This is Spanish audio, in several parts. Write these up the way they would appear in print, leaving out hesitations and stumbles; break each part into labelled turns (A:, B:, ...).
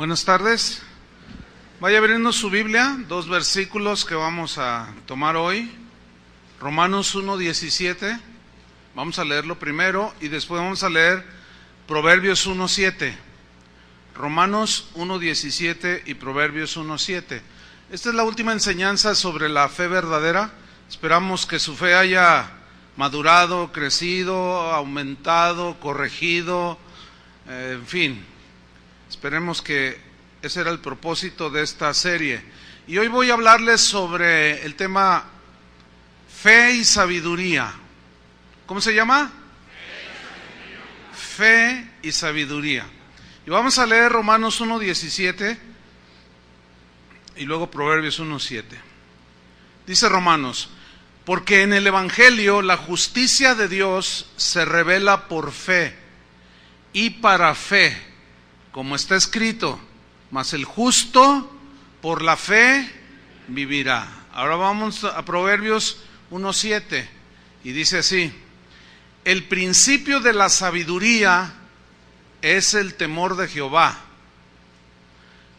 A: Buenas tardes. Vaya abriendo su Biblia, dos versículos que vamos a tomar hoy. Romanos 1:17, vamos a leerlo primero y después vamos a leer Proverbios 1:7. Romanos 1:17 y Proverbios 1:7. Esta es la última enseñanza sobre la fe verdadera. Esperamos que su fe haya madurado, crecido, aumentado, corregido, en fin. Esperemos que ese era el propósito de esta serie. Y hoy voy a hablarles sobre el tema fe y sabiduría. ¿Cómo se llama? Fe y sabiduría. Y vamos a leer Romanos 1:17 y luego Proverbios 1:7. Dice Romanos: porque en el Evangelio la justicia de Dios se revela por fe y para fe, como está escrito, mas el justo por la fe vivirá. Ahora vamos a Proverbios 1:7 y dice así: el principio de la sabiduría es el temor de Jehová.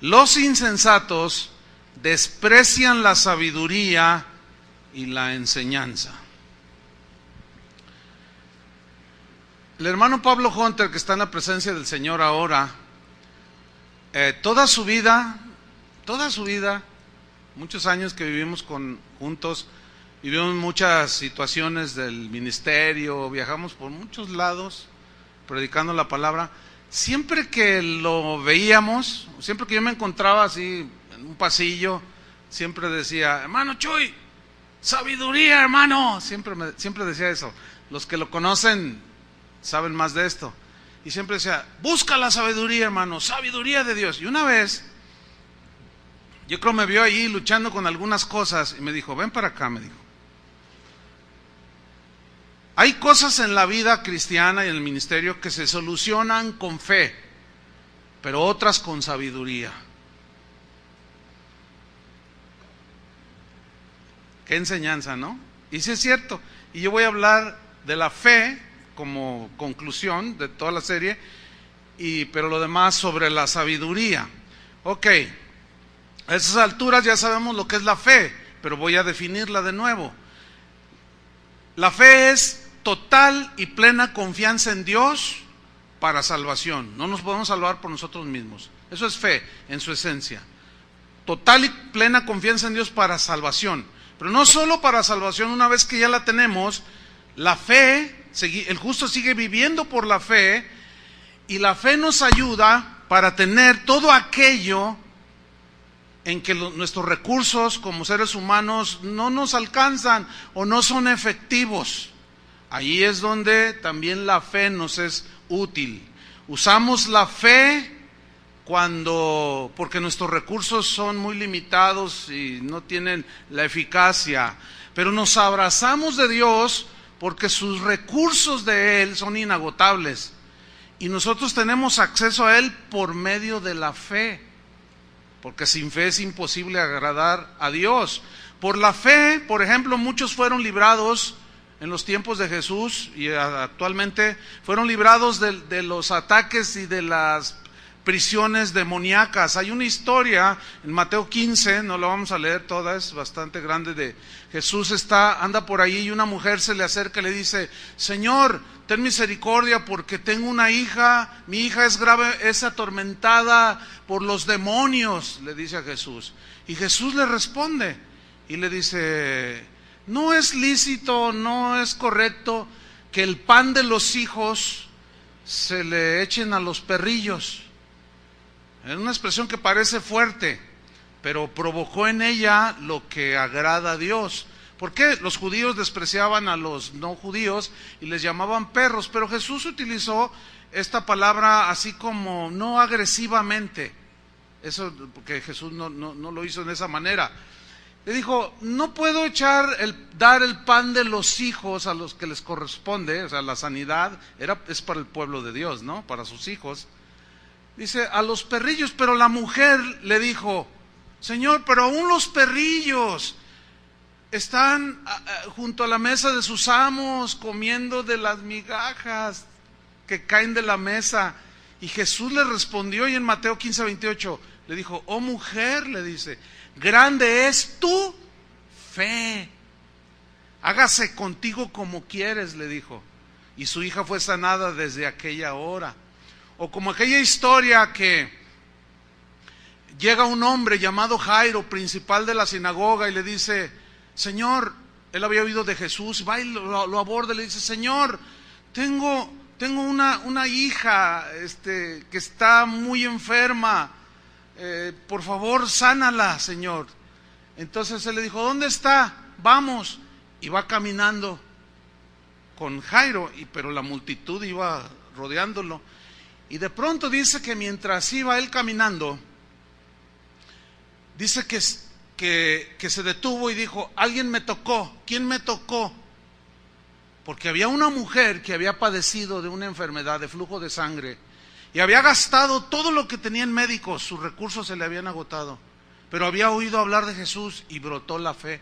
A: Los insensatos desprecian la sabiduría y la enseñanza. El hermano Pablo Hunter, que está en la presencia del Señor ahora, toda su vida, muchos años que vivimos juntos, vivimos muchas situaciones del ministerio, viajamos por muchos lados predicando la palabra. Siempre que lo veíamos, siempre que yo me encontraba así en un pasillo, siempre decía: hermano Chuy, sabiduría, hermano. Siempre decía eso. Los que lo conocen saben más de esto. Y siempre decía: busca la sabiduría, hermano, sabiduría de Dios. Y una vez, yo creo me vio ahí luchando con algunas cosas y me dijo: ven para acá, me dijo. Hay cosas en la vida cristiana y en el ministerio que se solucionan con fe, pero otras con sabiduría. Qué enseñanza, ¿no? Y sí es cierto. Y yo voy a hablar de la fe como conclusión de toda la serie, pero lo demás sobre la sabiduría. Ok, a esas alturas ya sabemos lo que es la fe, pero voy a definirla de nuevo. La fe es total y plena confianza en Dios para salvación. No nos podemos salvar por nosotros mismos. Eso es fe en su esencia. Total y plena confianza en Dios para salvación. Pero no solo para salvación, una vez que ya la tenemos, la fe, el justo sigue viviendo por la fe, y la fe nos ayuda para tener todo aquello en que nuestros recursos como seres humanos no nos alcanzan o no son efectivos. Ahí es donde también la fe nos es útil. Usamos la fe porque nuestros recursos son muy limitados y no tienen la eficacia, pero nos abrazamos de Dios porque sus recursos de Él son inagotables y nosotros tenemos acceso a Él por medio de la fe, porque sin fe es imposible agradar a Dios. Por la fe, por ejemplo, muchos fueron librados en los tiempos de Jesús y actualmente fueron librados de los ataques y de las prisiones demoníacas. Hay una historia en Mateo 15, no la vamos a leer toda, es bastante grande, de Jesús anda por ahí y una mujer se le acerca y le dice: Señor, ten misericordia porque tengo una hija, mi hija es grave, es atormentada por los demonios, le dice a Jesús. Y Jesús le responde y le dice: no es lícito, no es correcto que el pan de los hijos se le echen a los perrillos. Es una expresión que parece fuerte, pero provocó en ella lo que agrada a Dios. ¿Por qué? Los judíos despreciaban a los no judíos y les llamaban perros, pero Jesús utilizó esta palabra así como no agresivamente. Eso porque Jesús no lo hizo de esa manera. Le dijo: no puedo dar el pan de los hijos a los que les corresponde, o sea, la sanidad es para el pueblo de Dios, ¿no? Para sus hijos. Dice: a los perrillos. Pero la mujer le dijo: Señor, pero aún los perrillos están junto a la mesa de sus amos comiendo de las migajas que caen de la mesa. Y Jesús le respondió, y en Mateo 15:28 le dijo: oh mujer, le dice, grande es tu fe, hágase contigo como quieres, le dijo. Y su hija fue sanada desde aquella hora. O como aquella historia que llega un hombre llamado Jairo, principal de la sinagoga, y le dice: Señor, él había oído de Jesús, va y lo aborda y le dice: Señor, tengo una hija que está muy enferma, por favor sánala, Señor. Entonces él le dijo: ¿dónde está? Vamos. Y va caminando con Jairo, pero la multitud iba rodeándolo. Y de pronto dice que mientras iba él caminando, dice que se detuvo y dijo: alguien me tocó. ¿Quién me tocó? Porque había una mujer que había padecido de una enfermedad de flujo de sangre y había gastado todo lo que tenía en médicos, sus recursos se le habían agotado, pero había oído hablar de Jesús y brotó la fe.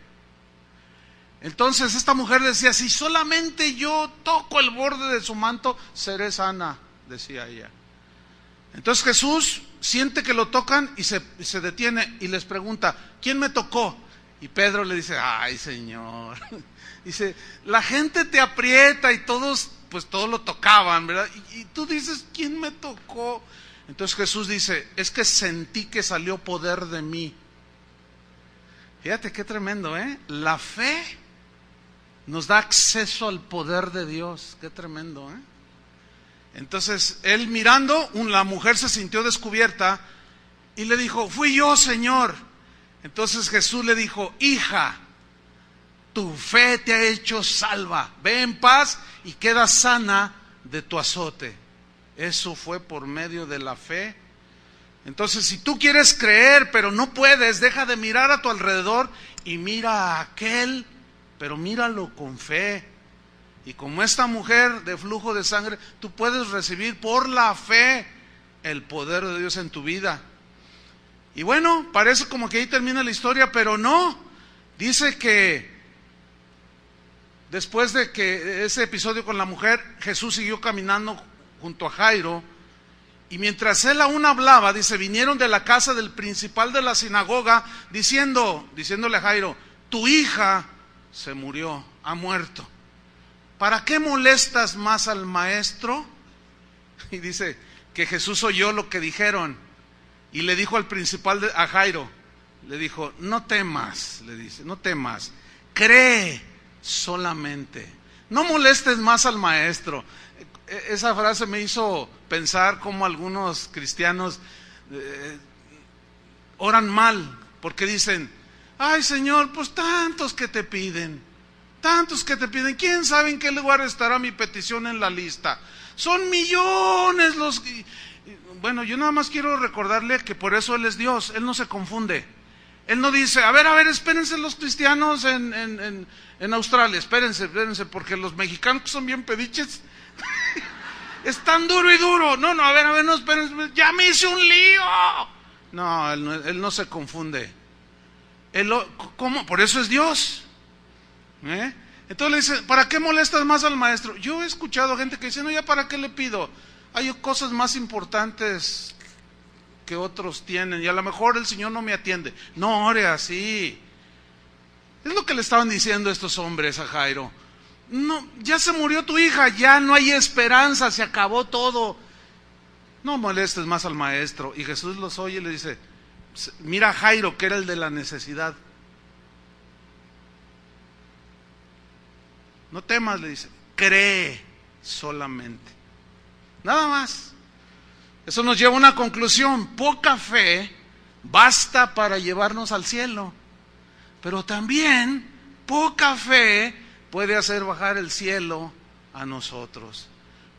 A: Entonces esta mujer decía: si solamente yo toco el borde de su manto, seré sana, decía ella. Entonces Jesús siente que lo tocan y se detiene y les pregunta: ¿quién me tocó? Y Pedro le dice: ay, Señor. Dice: la gente te aprieta y todos lo tocaban, ¿verdad? Y tú dices: ¿quién me tocó? Entonces Jesús dice: es que sentí que salió poder de mí. Fíjate qué tremendo, ¿eh? La fe nos da acceso al poder de Dios. Qué tremendo, ¿eh? Entonces él mirando, la mujer se sintió descubierta y le dijo: fui yo, Señor. Entonces Jesús le dijo: hija, tu fe te ha hecho salva, ve en paz y queda sana de tu azote. Eso fue por medio de la fe. Entonces, si tú quieres creer pero no puedes, deja de mirar a tu alrededor y mira a aquel, pero míralo con fe. Y como esta mujer de flujo de sangre, tú puedes recibir por la fe el poder de Dios en tu vida. Y bueno, parece como que ahí termina la historia, pero no. Dice que después de que ese episodio con la mujer, Jesús siguió caminando junto a Jairo, y mientras él aún hablaba, dice, vinieron de la casa del principal de la sinagoga, diciéndole a Jairo: tu hija se murió, ha muerto. ¿Para qué molestas más al maestro? Y dice que Jesús oyó lo que dijeron y le dijo al principal, a Jairo, le dijo: no temas, le dice, no temas, cree solamente, no molestes más al maestro. Esa frase me hizo pensar cómo algunos cristianos oran mal, porque dicen: ay, Señor, pues tantos que te piden, ¿quién sabe en qué lugar estará mi petición en la lista? Son millones los... Bueno, yo nada más quiero recordarle que por eso Él es Dios, Él no se confunde. Él no dice: a ver, espérense los cristianos en Australia, espérense, porque los mexicanos que son bien pediches, están duro y duro. No, a ver, no, espérense, ya me hice un lío. No, Él no se confunde. ¿Cómo? Por eso es Dios. Entonces le dice: ¿para qué molestas más al maestro? Yo he escuchado gente que dice: no, ya para qué le pido, hay cosas más importantes que otros tienen y a lo mejor el Señor no me atiende. No ore así. Es lo que le estaban diciendo estos hombres a Jairo. No, ya se murió tu hija, ya no hay esperanza, se acabó todo, no molestes más al maestro. Y Jesús los oye y le dice: mira a Jairo, que era el de la necesidad, no temas, le dice, cree solamente, nada más. Eso nos lleva a una conclusión: poca fe basta para llevarnos al cielo, pero también poca fe puede hacer bajar el cielo a nosotros.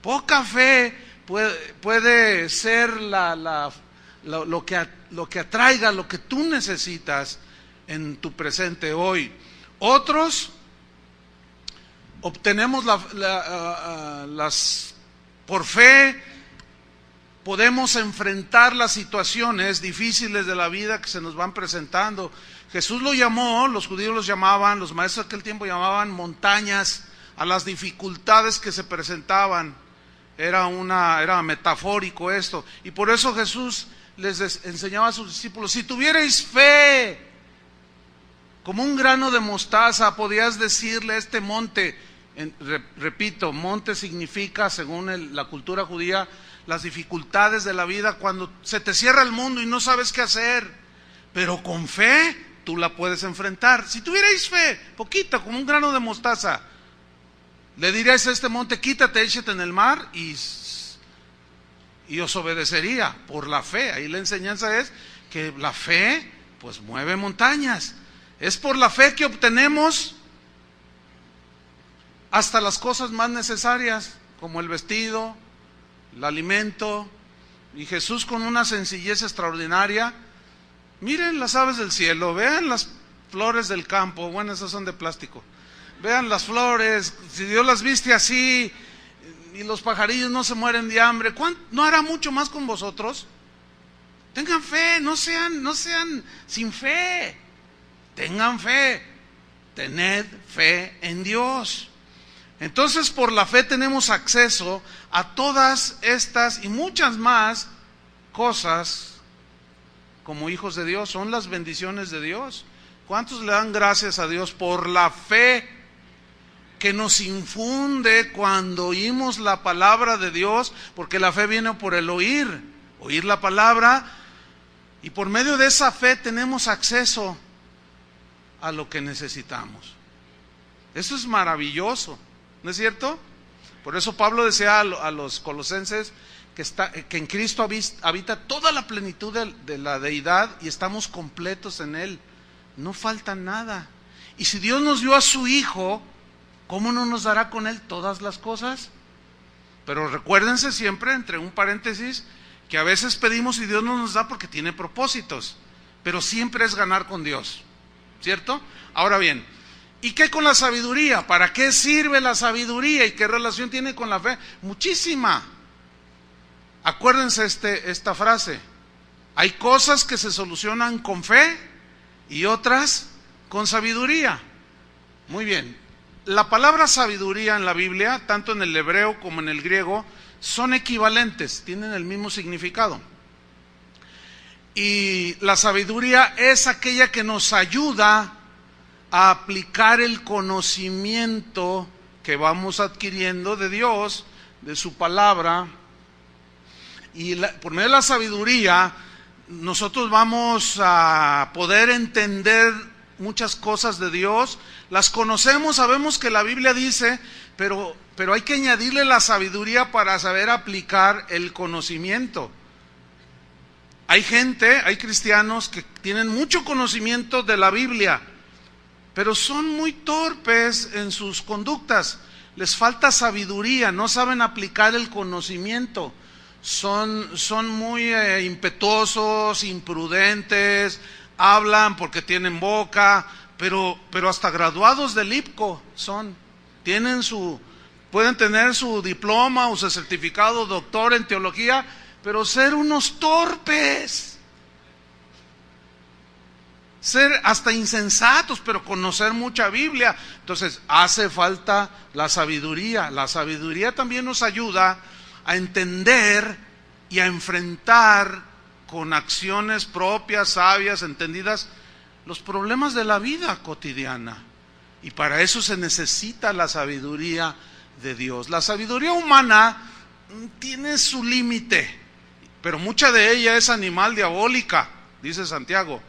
A: Poca fe puede ser lo que atraiga lo que tú necesitas en tu presente hoy. Otros obtenemos por fe podemos enfrentar las situaciones difíciles de la vida que se nos van presentando. Jesús lo llamó, los judíos los llamaban, los maestros de aquel tiempo llamaban montañas a las dificultades que se presentaban. era metafórico esto. Y por eso Jesús les enseñaba a sus discípulos: si tuvierais fe como un grano de mostaza, podías decirle a este monte, repito, monte significa, según la cultura judía, las dificultades de la vida, cuando se te cierra el mundo y no sabes qué hacer, pero con fe tú la puedes enfrentar. Si tuvierais fe, poquita, como un grano de mostaza, le diríais a este monte: quítate, échate en el mar, y os obedecería por la fe. Ahí la enseñanza es que la fe pues mueve montañas. Es por la fe que obtenemos hasta las cosas más necesarias, como el vestido, el alimento. Y Jesús, con una sencillez extraordinaria: miren las aves del cielo, vean las flores del campo, bueno, esas son de plástico, vean las flores, si Dios las viste así, y los pajarillos no se mueren de hambre, ¿no hará mucho más con vosotros? Tengan fe, no sean sin fe, tengan fe, tened fe en Dios. Entonces, por la fe tenemos acceso a todas estas y muchas más cosas como hijos de Dios. Son las bendiciones de Dios. ¿Cuántos le dan gracias a Dios por la fe que nos infunde cuando oímos la palabra de Dios? Porque la fe viene por el oír la palabra, y por medio de esa fe tenemos acceso a lo que necesitamos. Eso es maravilloso, ¿no es cierto? Por eso Pablo decía a los colosenses que en Cristo habita toda la plenitud de la deidad, y estamos completos en Él, no falta nada. Y si Dios nos dio a su Hijo, ¿cómo no nos dará con Él todas las cosas? Pero recuérdense siempre, entre un paréntesis, que a veces pedimos y Dios no nos da porque tiene propósitos, pero siempre es ganar con Dios, ¿cierto? Ahora bien, ¿y qué con la sabiduría? ¿Para qué sirve la sabiduría y qué relación tiene con la fe? Muchísima. Acuérdense esta frase: hay cosas que se solucionan con fe y otras con sabiduría. Muy bien, la palabra sabiduría en la Biblia, tanto en el hebreo como en el griego, son equivalentes, tienen el mismo significado. Y la sabiduría es aquella que nos ayuda a aplicar el conocimiento que vamos adquiriendo de Dios, de su palabra. Y por medio de la sabiduría nosotros vamos a poder entender muchas cosas de Dios. Las conocemos, sabemos que la Biblia dice, pero hay que añadirle la sabiduría para saber aplicar el conocimiento. Hay cristianos que tienen mucho conocimiento de la Biblia, pero son muy torpes en sus conductas. Les falta sabiduría, no saben aplicar el conocimiento. Son muy impetuosos, imprudentes, hablan porque tienen boca, pero hasta graduados del IPCO pueden tener su diploma o su certificado doctor en teología, pero ser unos torpes, ser hasta insensatos, pero conocer mucha Biblia. Entonces hace falta la sabiduría. La sabiduría también nos ayuda a entender y a enfrentar con acciones propias, sabias, entendidas, los problemas de la vida cotidiana. Y para eso se necesita la sabiduría de Dios. La sabiduría humana tiene su límite, pero mucha de ella es animal, diabólica, dice Santiago.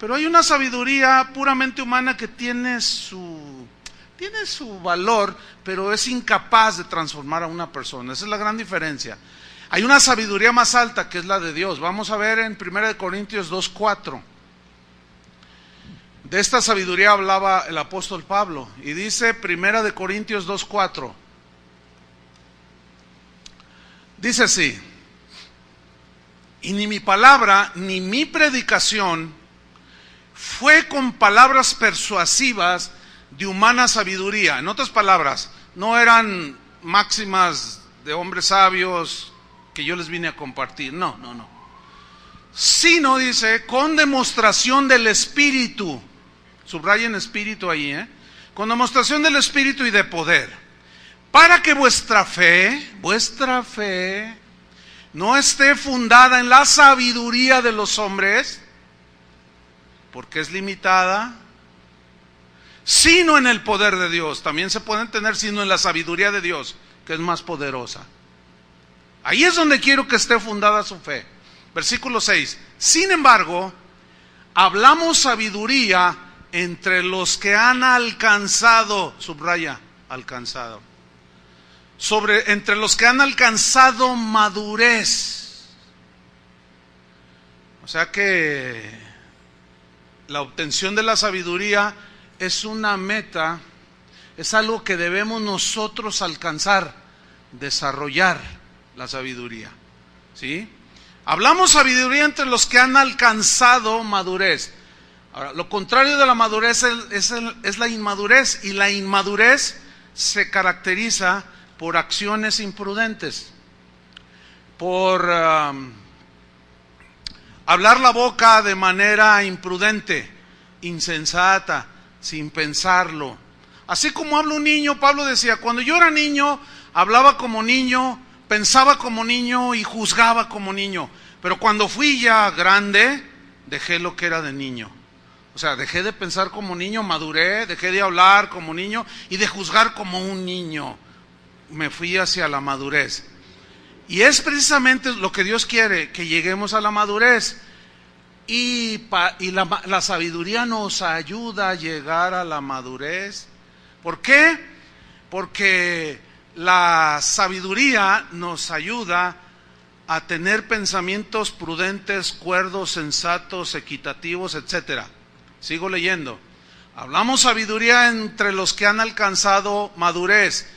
A: Pero hay una sabiduría puramente humana que tiene su valor, pero es incapaz de transformar a una persona. Esa es la gran diferencia. Hay una sabiduría más alta, que es la de Dios. Vamos a ver en 1 Corintios 2:4. De esta sabiduría hablaba el apóstol Pablo, y dice 1 Corintios 2:4. Dice así: y ni mi palabra ni mi predicación fue con palabras persuasivas de humana sabiduría. En otras palabras, no eran máximas de hombres sabios que yo les vine a compartir, no. Sino, dice, con demostración del Espíritu. Subrayen espíritu ahí, con demostración del Espíritu y de poder, para que vuestra fe no esté fundada en la sabiduría de los hombres, porque es limitada, sino en el poder de Dios. También se puede entender sino en la sabiduría de Dios, que es más poderosa. Ahí es donde quiero que esté fundada su fe. Versículo 6. Sin embargo, hablamos sabiduría entre los que han alcanzado, subraya, alcanzado, entre los que han alcanzado madurez. O sea que la obtención de la sabiduría es una meta, es algo que debemos nosotros alcanzar, desarrollar la sabiduría, ¿sí? Hablamos sabiduría entre los que han alcanzado madurez. Ahora, lo contrario de la madurez es la inmadurez, y la inmadurez se caracteriza por acciones imprudentes, por hablar la boca de manera imprudente, insensata, sin pensarlo. Así como habla un niño, Pablo decía, cuando yo era niño, hablaba como niño, pensaba como niño y juzgaba como niño. Pero cuando fui ya grande, dejé lo que era de niño. O sea, dejé de pensar como niño, maduré, dejé de hablar como niño y de juzgar como un niño. Me fui hacia la madurez. Y es precisamente lo que Dios quiere, que lleguemos a la madurez. Y la sabiduría nos ayuda a llegar a la madurez. ¿Por qué? Porque la sabiduría nos ayuda a tener pensamientos prudentes, cuerdos, sensatos, equitativos, etc. Sigo leyendo. Hablamos sabiduría entre los que han alcanzado madurez.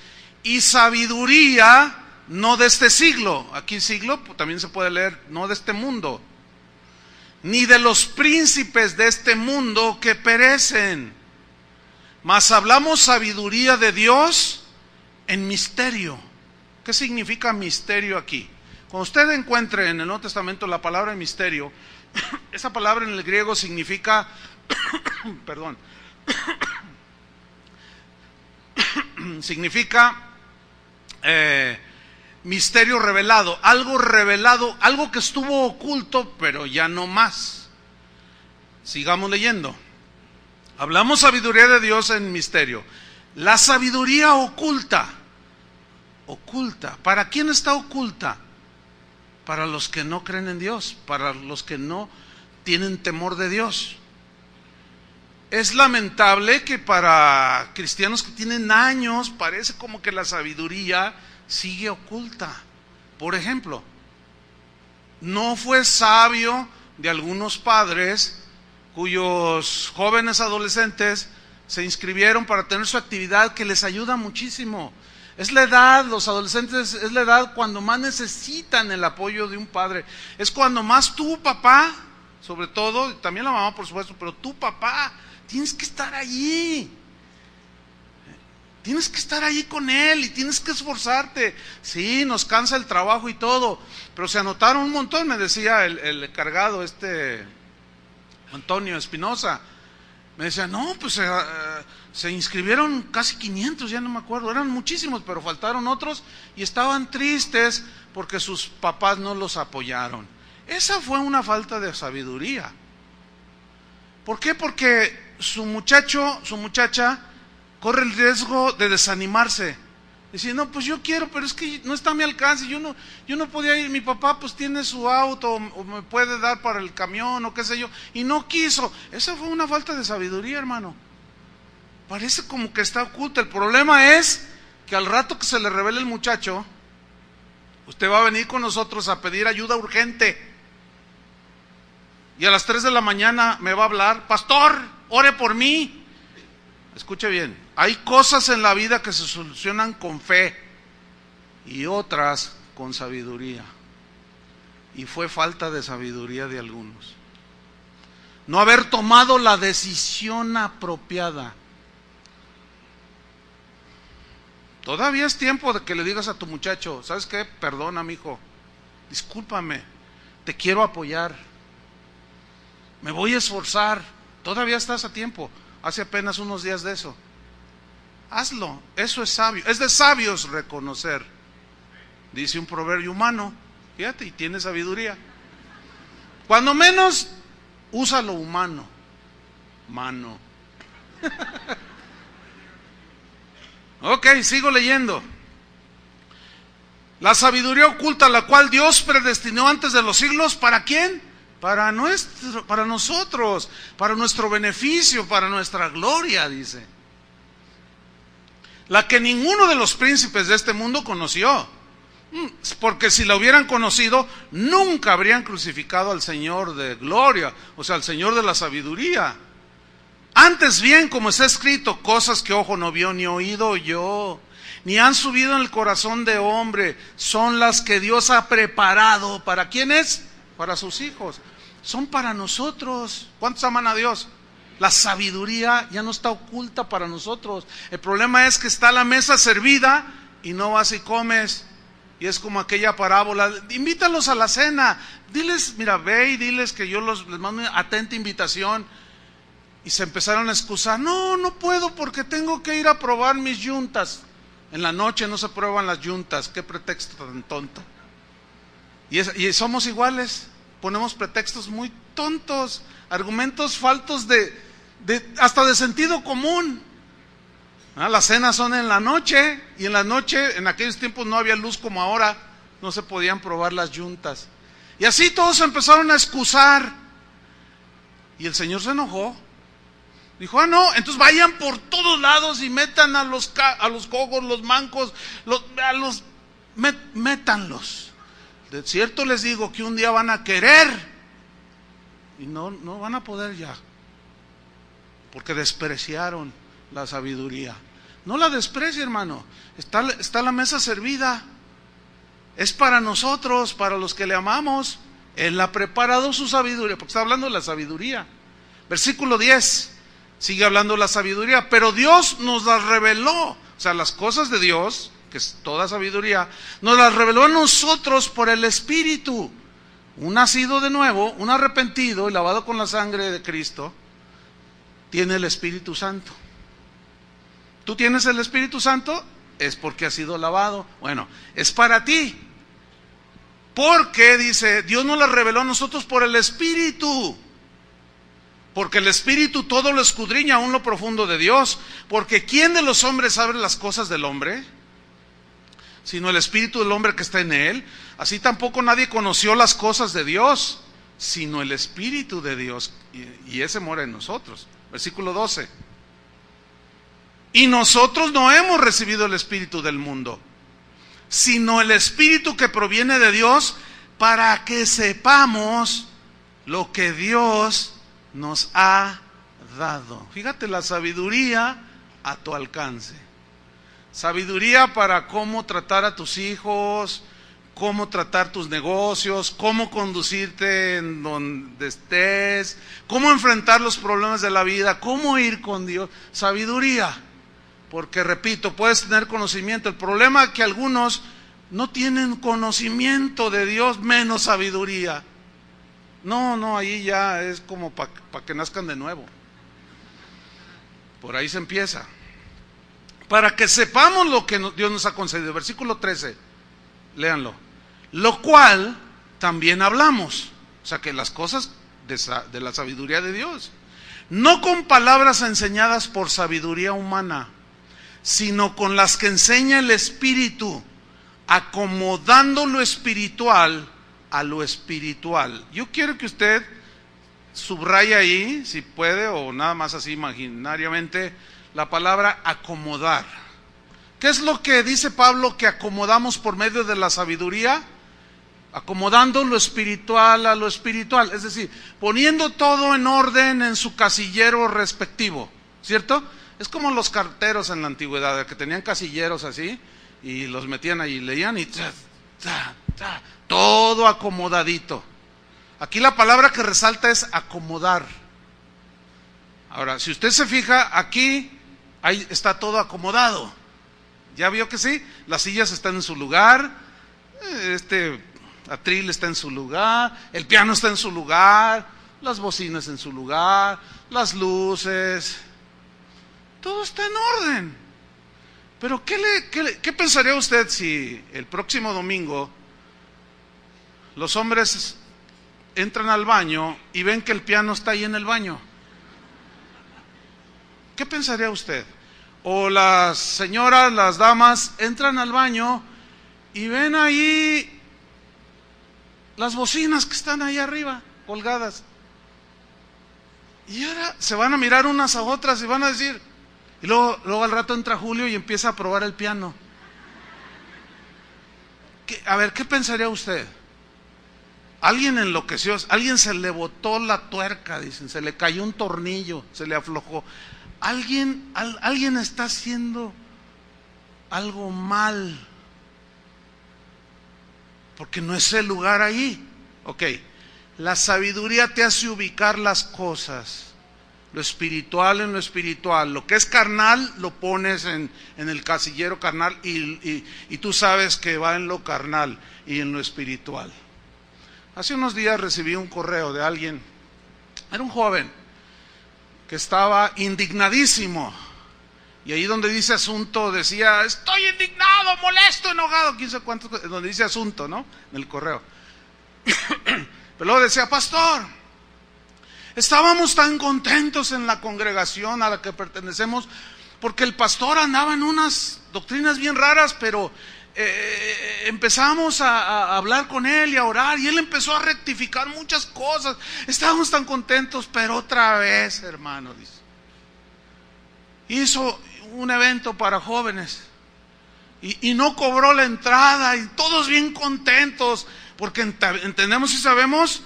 A: Y sabiduría no de este siglo. Aquí siglo también se puede leer, no de este mundo, ni de los príncipes de este mundo que perecen. Mas hablamos sabiduría de Dios en misterio. ¿Qué significa misterio aquí? Cuando usted encuentre en el Nuevo Testamento la palabra misterio, esa palabra en el griego significa, perdón, significa misterio revelado, algo que estuvo oculto, pero ya no más. Sigamos leyendo. Hablamos sabiduría de Dios en misterio. La sabiduría oculta. ¿Para quién está oculta? Para los que no creen en Dios, para los que no tienen temor de Dios. Es lamentable que para cristianos que tienen años, parece como que la sabiduría sigue oculta. Por ejemplo, no fue sabio de algunos padres cuyos jóvenes adolescentes se inscribieron para tener su actividad que les ayuda muchísimo. Es la edad, los adolescentes, es la edad cuando más necesitan el apoyo de un padre. Es cuando más tu papá, sobre todo, también la mamá por supuesto, pero tu papá, tienes que estar allí. Tienes que estar allí con él y tienes que esforzarte. Sí, nos cansa el trabajo y todo, pero se anotaron un montón, me decía el encargado, Antonio Espinosa. Me decía, no, pues se inscribieron casi 500, ya no me acuerdo, eran muchísimos, pero faltaron otros y estaban tristes porque sus papás no los apoyaron. Esa fue una falta de sabiduría. ¿Por qué? Porque su muchacha corre el riesgo de desanimarse. Decir, no, pues yo quiero, pero es que no está a mi alcance, yo no podía ir, mi papá pues tiene su auto, o me puede dar para el camión, o qué sé yo, y no quiso. Esa fue una falta de sabiduría, hermano. Parece como que está oculta. El problema es que al rato que se le revele el muchacho, usted va a venir con nosotros a pedir ayuda urgente, y a las 3 de la mañana me va a hablar, pastor, ore por mí. Escuche bien, hay cosas en la vida que se solucionan con fe y otras con sabiduría. Y fue falta de sabiduría de algunos. No haber tomado la decisión apropiada. Todavía es tiempo de que le digas a tu muchacho, ¿sabes qué? Perdona, mijo, discúlpame, te quiero apoyar, me voy a esforzar. Todavía estás a tiempo. Hace apenas unos días de eso. hazlo, eso es sabio. Es de sabios reconocer, dice un proverbio humano. Fíjate, y tiene sabiduría. Cuando menos, usa lo humano. Mano. Ok, sigo leyendo. La sabiduría oculta, la cual Dios predestinó antes de los siglos, ¿para quién? Para nosotros, para nuestro beneficio, para nuestra gloria, dice. La que ninguno de los príncipes de este mundo conoció. Porque si la hubieran conocido, nunca habrían crucificado al Señor de gloria, o sea, al Señor de la sabiduría. Antes bien, como está escrito, cosas que ojo no vio ni oído oyó, ni han subido en el corazón de hombre, son las que Dios ha preparado. ¿Para quiénes? Para sus hijos. Son para nosotros. ¿Cuántos aman a Dios? La sabiduría ya no está oculta para nosotros. El problema es que está la mesa servida y no vas y comes. Y es como aquella parábola, invítalos a la cena, diles, mira, ve y diles que yo les mando una atenta invitación. Y se empezaron a excusar, no puedo porque tengo que ir a probar mis yuntas. En la noche no se prueban las yuntas, qué pretexto tan tonto. Y somos iguales, ponemos pretextos muy tontos, argumentos faltos hasta de sentido común. Las cenas son en la noche, y en la noche, en aquellos tiempos no había luz como ahora, no se podían probar las yuntas. Y así todos empezaron a excusar. Y el Señor se enojó. Dijo, no, entonces vayan por todos lados y metan a los cojos, los mancos, métanlos. De cierto les digo que un día van a querer y no van a poder ya, porque despreciaron la sabiduría. No la desprecie, hermano. Está la mesa servida. Es para nosotros, para los que le amamos. Él ha preparado su sabiduría, porque está hablando de la sabiduría. Versículo 10, sigue hablando de la sabiduría, pero Dios nos la reveló. O sea, las cosas de Dios, que es toda sabiduría, nos las reveló a nosotros por el Espíritu. Un nacido de nuevo, un arrepentido y lavado con la sangre de Cristo, tiene el Espíritu Santo. ¿Tú tienes el Espíritu Santo? Es porque has sido lavado. Bueno, es para ti. Porque, dice, Dios nos la reveló a nosotros por el Espíritu. Porque el Espíritu todo lo escudriña, aún lo profundo de Dios. Porque ¿quién de los hombres sabe las cosas del hombre? Sino el Espíritu del hombre que está en él. Así tampoco nadie conoció las cosas de Dios, sino el Espíritu de Dios. Y ese mora en nosotros. Versículo 12. Y nosotros no hemos recibido el espíritu del mundo, sino el Espíritu que proviene de Dios, para que sepamos lo que Dios nos ha dado. Fíjate, la sabiduría a tu alcance. Sabiduría para cómo tratar a tus hijos, cómo tratar tus negocios, cómo conducirte en donde estés, cómo enfrentar los problemas de la vida, cómo ir con Dios. Sabiduría. Porque, repito, puedes tener conocimiento. El problema es que algunos no tienen conocimiento de Dios, menos sabiduría. No, ahí ya es como para que nazcan de nuevo. Por ahí se empieza. Para que sepamos lo que Dios nos ha concedido. Versículo 13, léanlo. Lo cual también hablamos. O sea, que las cosas de la sabiduría de Dios. No con palabras enseñadas por sabiduría humana, sino con las que enseña el Espíritu, acomodando lo espiritual a lo espiritual. Yo quiero que usted subraye ahí, si puede, o nada más así imaginariamente, la palabra acomodar. ¿Qué es lo que dice Pablo que acomodamos por medio de la sabiduría? Acomodando lo espiritual a lo espiritual, es decir, poniendo todo en orden en su casillero respectivo, ¿cierto? Es como los carteros en la antigüedad, que tenían casilleros así, y los metían ahí, leían y todo acomodadito. Aquí la palabra que resalta es acomodar. Ahora, si usted se fija, aquí ahí está todo acomodado. ¿Ya vio que sí? Las sillas están en su lugar, este atril está en su lugar, el piano está en su lugar, las bocinas en su lugar, las luces. Todo está en orden. Pero ¿qué pensaría usted si el próximo domingo los hombres entran al baño y ven que el piano está ahí en el baño? ¿Qué pensaría usted? O las señoras, las damas, entran al baño y ven ahí las bocinas que están ahí arriba, colgadas. Y ahora se van a mirar unas a otras y van a decir, y luego al rato entra Julio y empieza a probar el piano. A ver, ¿qué pensaría usted? Alguien enloqueció, alguien se le botó la tuerca, dicen, se le cayó un tornillo, se le aflojó. Alguien está haciendo algo mal, porque no es el lugar ahí. Ok, la sabiduría te hace ubicar las cosas, lo espiritual en lo espiritual. Lo que es carnal lo pones en el casillero carnal y tú sabes que va en lo carnal y en lo espiritual. Hace unos días recibí un correo de alguien, era un joven que estaba indignadísimo, y ahí donde dice asunto decía, estoy indignado, molesto, enojado, quién sabe cuántos, donde dice asunto, ¿no? En el correo. Pero luego decía, pastor, estábamos tan contentos en la congregación a la que pertenecemos, porque el pastor andaba en unas doctrinas bien raras, pero empezamos a hablar con él y a orar, y él empezó a rectificar muchas cosas. Estábamos tan contentos, pero otra vez, hermano, dice, hizo un evento para jóvenes y no cobró la entrada, y todos bien contentos, porque entendemos y sabemos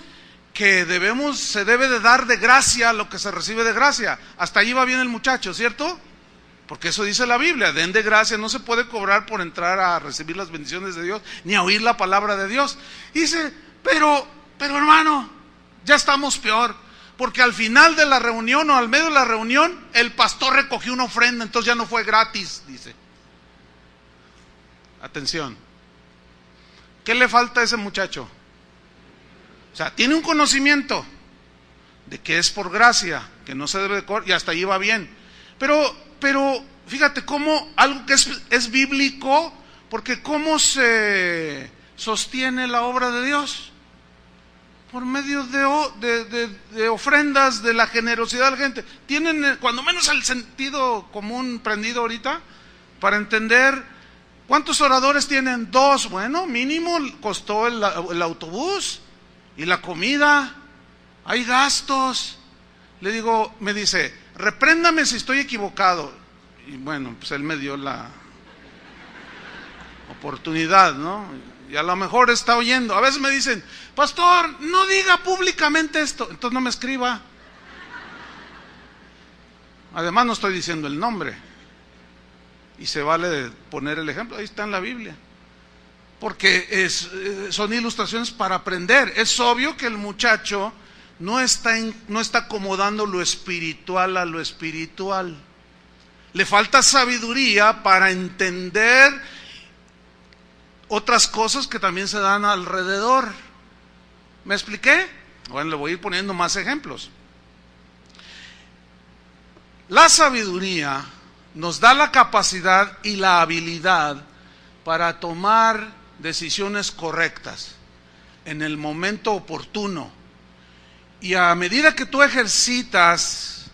A: que se debe de dar de gracia lo que se recibe de gracia. Hasta allí va bien el muchacho, ¿cierto? Porque eso dice la Biblia, den de gracia, no se puede cobrar por entrar a recibir las bendiciones de Dios, ni a oír la palabra de Dios. Y dice, pero hermano, ya estamos peor, porque al final de la reunión o al medio de la reunión, el pastor recogió una ofrenda, entonces ya no fue gratis, dice. Atención, ¿qué le falta a ese muchacho? O sea, tiene un conocimiento de que es por gracia, que no se debe de cobrar, y hasta ahí va bien. Pero fíjate cómo algo que es bíblico, porque cómo se sostiene la obra de Dios, por medio de ofrendas, de la generosidad de la gente. Tienen cuando menos el sentido común prendido ahorita, para entender. ¿Cuántos oradores tienen? 2, bueno, mínimo costó el autobús y la comida, hay gastos. Le digo, me dice, repréndame si estoy equivocado. Y bueno, pues él me dio la oportunidad, ¿no? Y a lo mejor está oyendo. A veces me dicen, pastor, no diga públicamente esto. Entonces no me escriba. Además no estoy diciendo el nombre. Y se vale poner el ejemplo, ahí está en la Biblia. Porque son ilustraciones para aprender. Es obvio que el muchacho no está acomodando lo espiritual a lo espiritual. Le falta sabiduría para entender otras cosas que también se dan alrededor. ¿Me expliqué? Bueno, le voy a ir poniendo más ejemplos. La sabiduría nos da la capacidad y la habilidad para tomar decisiones correctas en el momento oportuno. Y a medida que tú ejercitas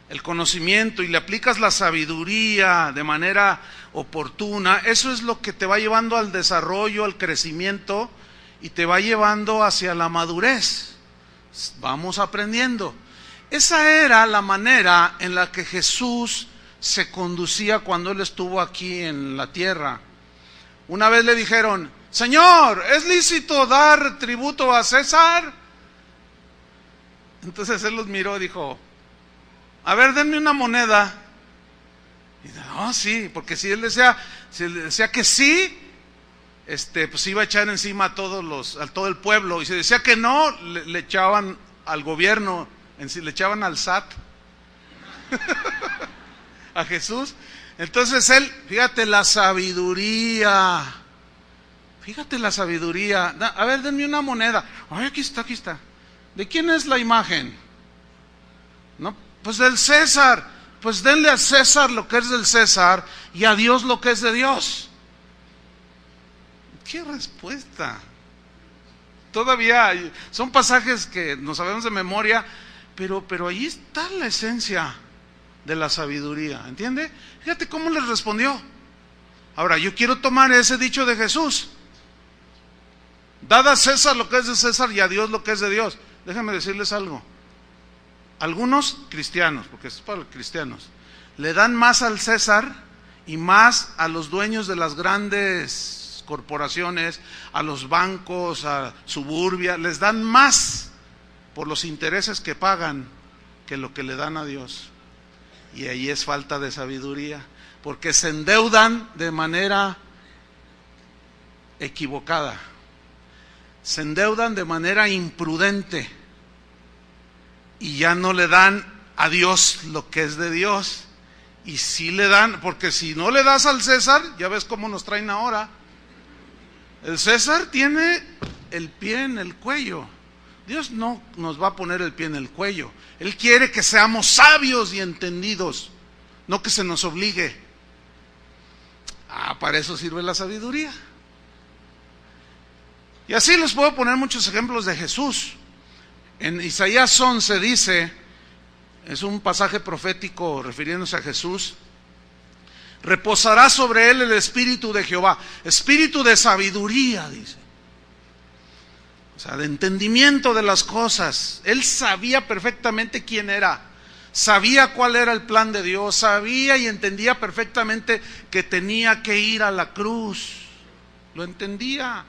A: el conocimiento y le aplicas la sabiduría de manera oportuna, eso es lo que te va llevando al desarrollo, al crecimiento, y te va llevando hacia la madurez. Vamos aprendiendo. Esa era la manera en la que Jesús se conducía cuando Él estuvo aquí en la tierra. Una vez le dijeron, Señor, ¿es lícito dar tributo a César? Entonces Él los miró y dijo, a ver, denme una moneda. Y dice, sí, porque si Él decía que sí, pues iba a echar encima a todo el pueblo, y si decía que no, le echaban al gobierno, le echaban al SAT. A Jesús. Entonces Él, fíjate la sabiduría. A ver, denme una moneda. Ay, aquí está. ¿De quién es la imagen? No, pues del César. pues denle a César lo que es del César y a Dios lo que es de Dios. ¡Qué respuesta! Todavía son pasajes que nos sabemos de memoria, pero ahí está la esencia de la sabiduría, ¿entiende? Fíjate cómo les respondió. Ahora, yo quiero tomar ese dicho de Jesús: dad a César lo que es de César y a Dios lo que es de Dios. Déjenme decirles algo. Algunos cristianos, porque es para los cristianos, le dan más al César y más a los dueños de las grandes corporaciones, a los bancos, a Suburbia, les dan más por los intereses que pagan que lo que le dan a Dios. Y ahí es falta de sabiduría, porque se endeudan de manera equivocada, se endeudan de manera imprudente y ya no le dan a Dios lo que es de Dios. Y sí le dan, porque si no le das al César, ya ves cómo nos traen ahora. El César tiene el pie en el cuello. Dios no nos va a poner el pie en el cuello. Él quiere que seamos sabios y entendidos, no que se nos obligue. Para eso sirve la sabiduría. Y así les puedo poner muchos ejemplos de Jesús. En Isaías 11 dice, es un pasaje profético refiriéndose a Jesús: reposará sobre él el espíritu de Jehová, espíritu de sabiduría, dice. O sea, de entendimiento de las cosas. Él sabía perfectamente quién era, sabía cuál era el plan de Dios, sabía y entendía perfectamente que tenía que ir a la cruz. Lo entendía.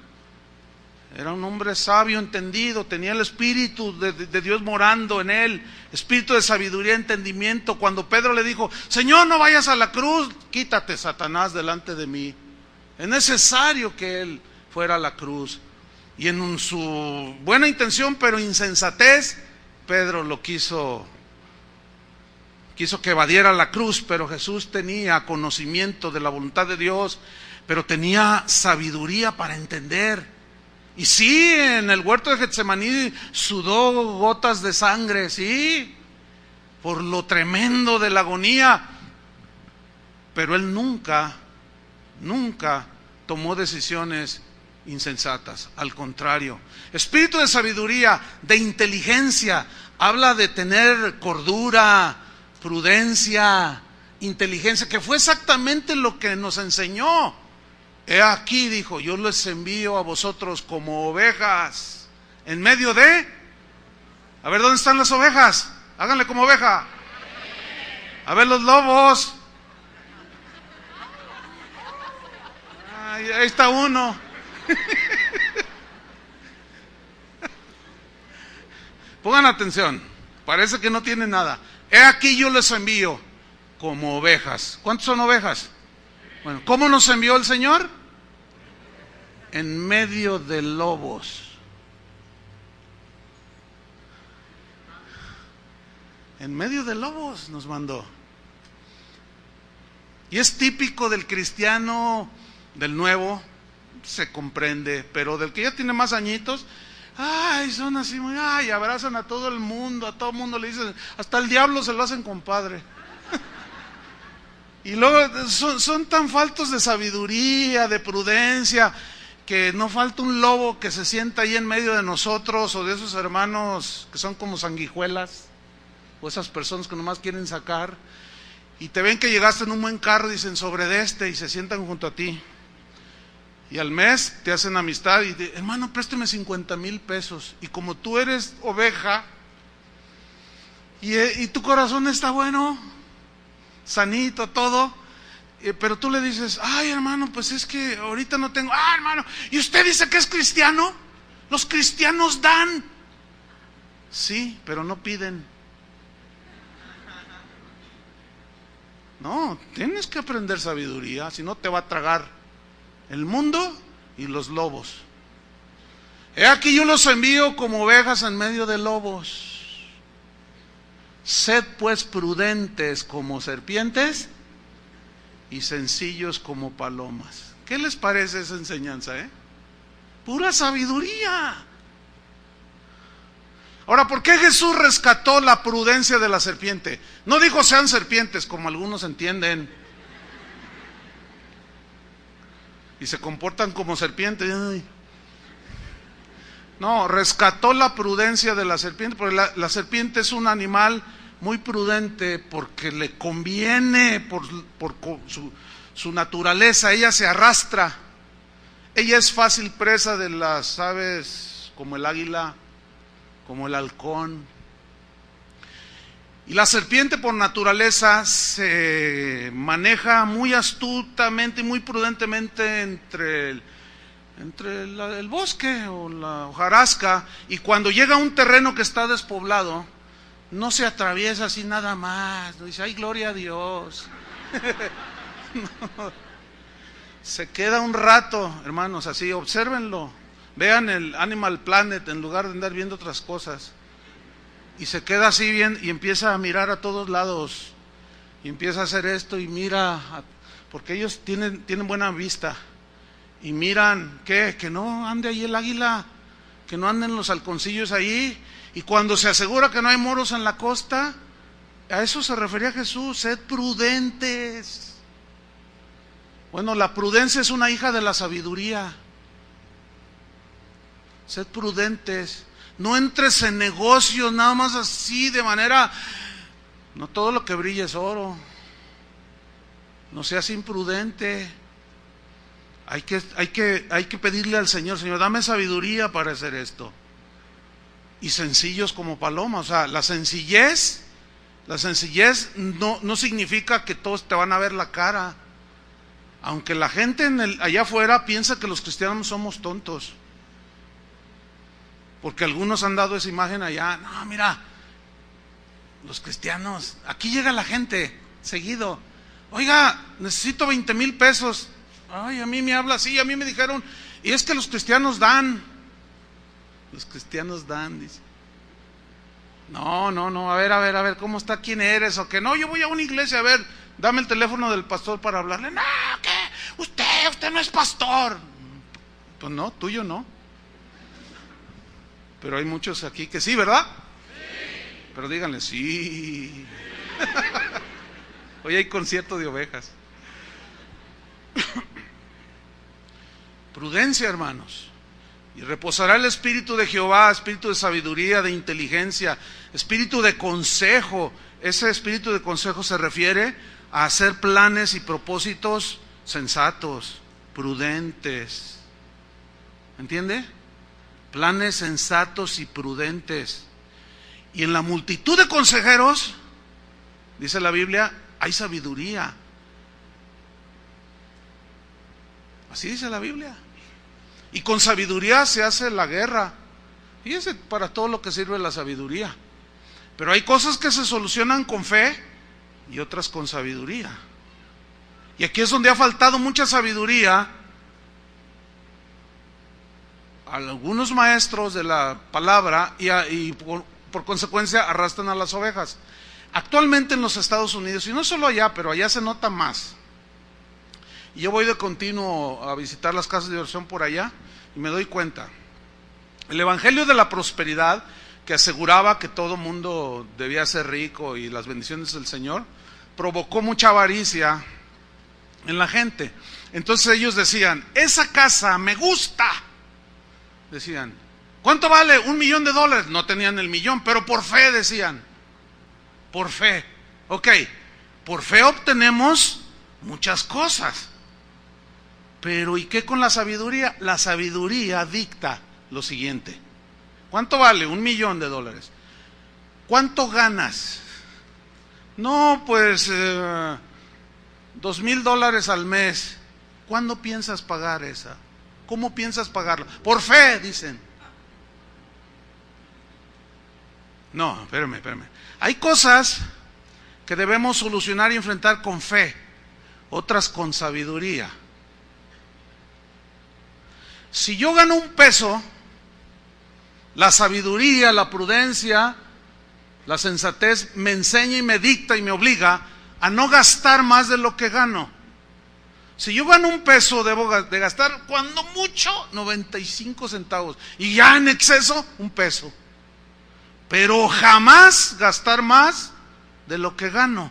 A: Era un hombre sabio, entendido, tenía el Espíritu de Dios morando en él, espíritu de sabiduría, entendimiento. Cuando Pedro le dijo: Señor, no vayas a la cruz, quítate, Satanás, delante de mí. Es necesario que él fuera a la cruz. Y en su buena intención, pero insensatez, Pedro lo quiso que evadiera la cruz, pero Jesús tenía conocimiento de la voluntad de Dios, pero tenía sabiduría para entender. Y sí, en el huerto de Getsemaní sudó gotas de sangre, sí, por lo tremendo de la agonía, pero él nunca tomó decisiones insensatas. Al contrario, espíritu de sabiduría, de inteligencia, habla de tener cordura, prudencia, inteligencia, que fue exactamente lo que nos enseñó. He aquí, dijo, yo les envío a vosotros como ovejas en medio de... A ver, ¿dónde están las ovejas? Háganle como oveja. A ver, los lobos. Ahí está uno. Pongan atención, parece que no tiene nada. He aquí yo les envío como ovejas. ¿Cuántos son ovejas? Bueno, ¿cómo nos envió el Señor? En medio de lobos. En medio de lobos nos mandó. Y es típico del cristiano del nuevo, se comprende, pero del que ya tiene más añitos, son así, abrazan a todo el mundo le dicen, hasta el diablo se lo hacen compadre. Y luego son tan faltos de sabiduría, de prudencia, que no falta un lobo que se sienta ahí en medio de nosotros, o de esos hermanos que son como sanguijuelas, o esas personas que nomás quieren sacar, y te ven que llegaste en un buen carro, dicen sobre de este, y se sientan junto a ti. Y al mes te hacen amistad y te, hermano, présteme 50,000 pesos. Y como tú eres oveja, y tu corazón está bueno, sanito, todo, pero tú le dices, hermano, pues es que ahorita no tengo. Hermano, ¿y usted dice que es cristiano? Los cristianos dan. Sí, pero no piden. No, tienes que aprender sabiduría, si no te va a tragar el mundo y los lobos. He aquí yo los envío como ovejas en medio de lobos. Sed pues prudentes como serpientes y sencillos como palomas. ¿Qué les parece esa enseñanza? Pura sabiduría. Ahora, ¿por qué Jesús rescató la prudencia de la serpiente? No dijo sean serpientes, como algunos entienden, y se comportan como serpientes. Ay. No, rescató la prudencia de la serpiente, porque la serpiente es un animal muy prudente porque le conviene por su naturaleza. Ella se arrastra, ella es fácil presa de las aves como el águila, como el halcón. Y la serpiente por naturaleza se maneja muy astutamente y muy prudentemente entre el bosque o la hojarasca, y cuando llega a un terreno que está despoblado, no se atraviesa así nada más, no dice, ay, gloria a Dios. No, se queda un rato, hermanos, así, obsérvenlo, vean el Animal Planet en lugar de andar viendo otras cosas, y se queda así bien y empieza a mirar a todos lados, y empieza a hacer esto y mira, porque ellos tienen buena vista, y miran, ¿qué? Que no ande ahí el águila, que no anden los halconcillos ahí. Y cuando se asegura que no hay moros en la costa, a eso se refería Jesús, sed prudentes. Bueno, la prudencia es una hija de la sabiduría. Sed prudentes, no entres en negocios nada más así de manera, no todo lo que brilla es oro, no seas imprudente. Hay que pedirle al Señor, Señor, dame sabiduría para hacer esto. Y sencillos como palomas. O sea, la sencillez no significa que todos te van a ver la cara. Aunque la gente allá afuera piensa que los cristianos somos tontos. Porque algunos han dado esa imagen allá. No, mira, los cristianos, aquí llega la gente seguido. Oiga, necesito 20,000 pesos. Ay, a mí me habla así, a mí me dijeron, y es que los cristianos dan. Los cristianos dan, dice. No, a ver, ¿cómo está? ¿Quién eres? O que no, yo voy a una iglesia, a ver, dame el teléfono del pastor para hablarle. No, ¿qué? Usted no es pastor. Pues no, tuyo no. Pero hay muchos aquí que sí, ¿verdad? Sí. Pero díganle, sí. Hoy hay concierto de ovejas. Prudencia, hermanos. Y reposará el espíritu de Jehová, espíritu de sabiduría, de inteligencia, espíritu de consejo. Ese espíritu de consejo se refiere a hacer planes y propósitos sensatos, prudentes. ¿Entiende? Planes sensatos y prudentes. Y en la multitud de consejeros, dice la Biblia, hay sabiduría. Así dice la Biblia. Y con sabiduría se hace la guerra. Fíjense para todo lo que sirve la sabiduría. Pero hay cosas que se solucionan con fe y otras con sabiduría. Y aquí es donde ha faltado mucha sabiduría a algunos maestros de la palabra y por consecuencia arrastran a las ovejas. Actualmente en los Estados Unidos, y no solo allá, pero allá se nota más. Y yo voy de continuo a visitar las casas de oración por allá y me doy cuenta. El evangelio de la prosperidad, que aseguraba que todo mundo debía ser rico y las bendiciones del Señor, provocó mucha avaricia en la gente. Entonces ellos decían, esa casa me gusta. Decían, ¿cuánto vale? $1,000,000. No tenían el millón, pero por fe decían. Por fe. Ok, por fe obtenemos muchas cosas. Pero ¿y qué con la sabiduría? La sabiduría dicta lo siguiente. ¿Cuánto vale? $1,000,000. ¿Cuánto ganas? No, pues $2,000 al mes. ¿Cuándo piensas pagar esa? ¿Cómo piensas pagarla? Por fe, dicen. No, espérame. Hay cosas que debemos solucionar y enfrentar con fe, otras con sabiduría. Si yo gano $1, la sabiduría, la prudencia, la sensatez me enseña y me dicta y me obliga a no gastar más de lo que gano. Si yo gano $1, debo de gastar cuando mucho 95 centavos y ya en exceso $1. pero jamás gastar más de lo que gano.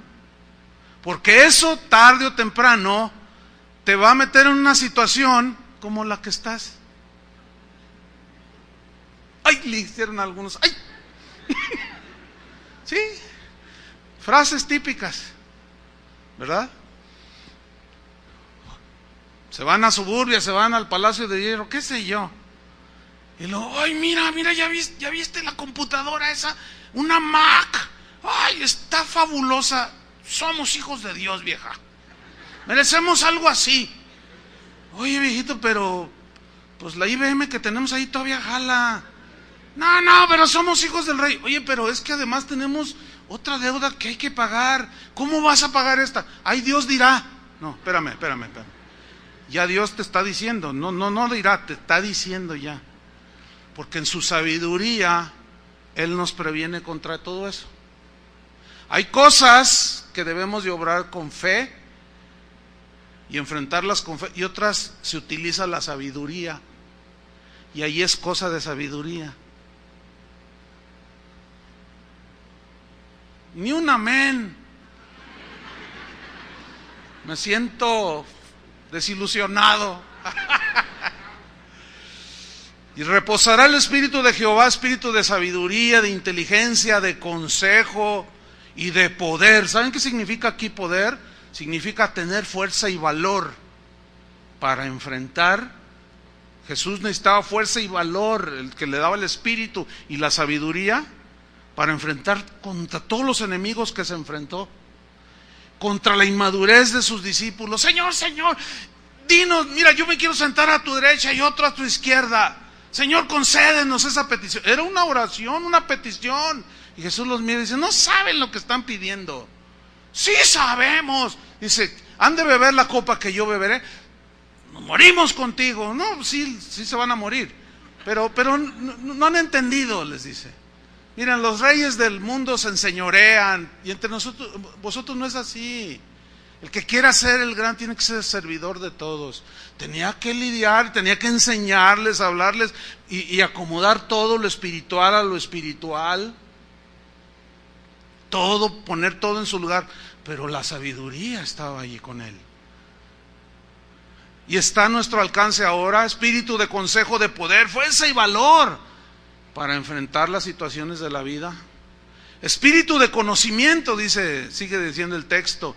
A: Porque eso tarde o temprano te va a meter en una situación como la que estás. Ay, le hicieron algunos. Ay. Sí, frases típicas, ¿verdad? Se van a Suburbia, se van al Palacio de Hierro, qué sé yo. Y luego, ay, mira, ya viste la computadora esa, una Mac. Ay, está fabulosa. Somos hijos de Dios, vieja. Merecemos algo así. Oye, viejito, pero pues la IBM que tenemos ahí todavía jala. No, pero somos hijos del rey. Oye, pero es que además tenemos otra deuda que hay que pagar. ¿Cómo vas a pagar esta? Ay, Dios dirá. No, espérame. Ya Dios te está diciendo. No dirá, te está diciendo ya. Porque en su sabiduría Él nos previene contra todo eso. Hay cosas que debemos de obrar con fe y enfrentarlas con fe, y otras se utiliza la sabiduría, y ahí es cosa de sabiduría. Ni un amén. Me siento desilusionado. Y reposará el Espíritu de Jehová, espíritu de sabiduría, de inteligencia, de consejo y de poder. ¿Saben qué significa aquí poder? Significa tener fuerza y valor para enfrentar. Jesús necesitaba fuerza y valor, el que le daba el Espíritu y la sabiduría, para enfrentar contra todos los enemigos que se enfrentó, contra la inmadurez de sus discípulos. Señor, dinos, mira, yo me quiero sentar a tu derecha y otro a tu izquierda. Señor, concédenos esa petición. Era una oración, una petición. Y Jesús los mira y dice, no saben lo que están pidiendo. Sí sabemos. Dice, ¿han de beber la copa que yo beberé? Nos morimos contigo. No, sí se van a morir. Pero no han entendido, les dice. Miren, los reyes del mundo se enseñorean, y entre vosotros no es así. El que quiera ser el gran tiene que ser servidor de todos. Tenía que lidiar, tenía que enseñarles, hablarles y acomodar todo lo espiritual a lo espiritual. Todo, poner todo en su lugar. Pero la sabiduría estaba allí con él. Y está a nuestro alcance ahora, espíritu de consejo, de poder, fuerza y valor para enfrentar las situaciones de la vida. Espíritu de conocimiento, sigue diciendo el texto.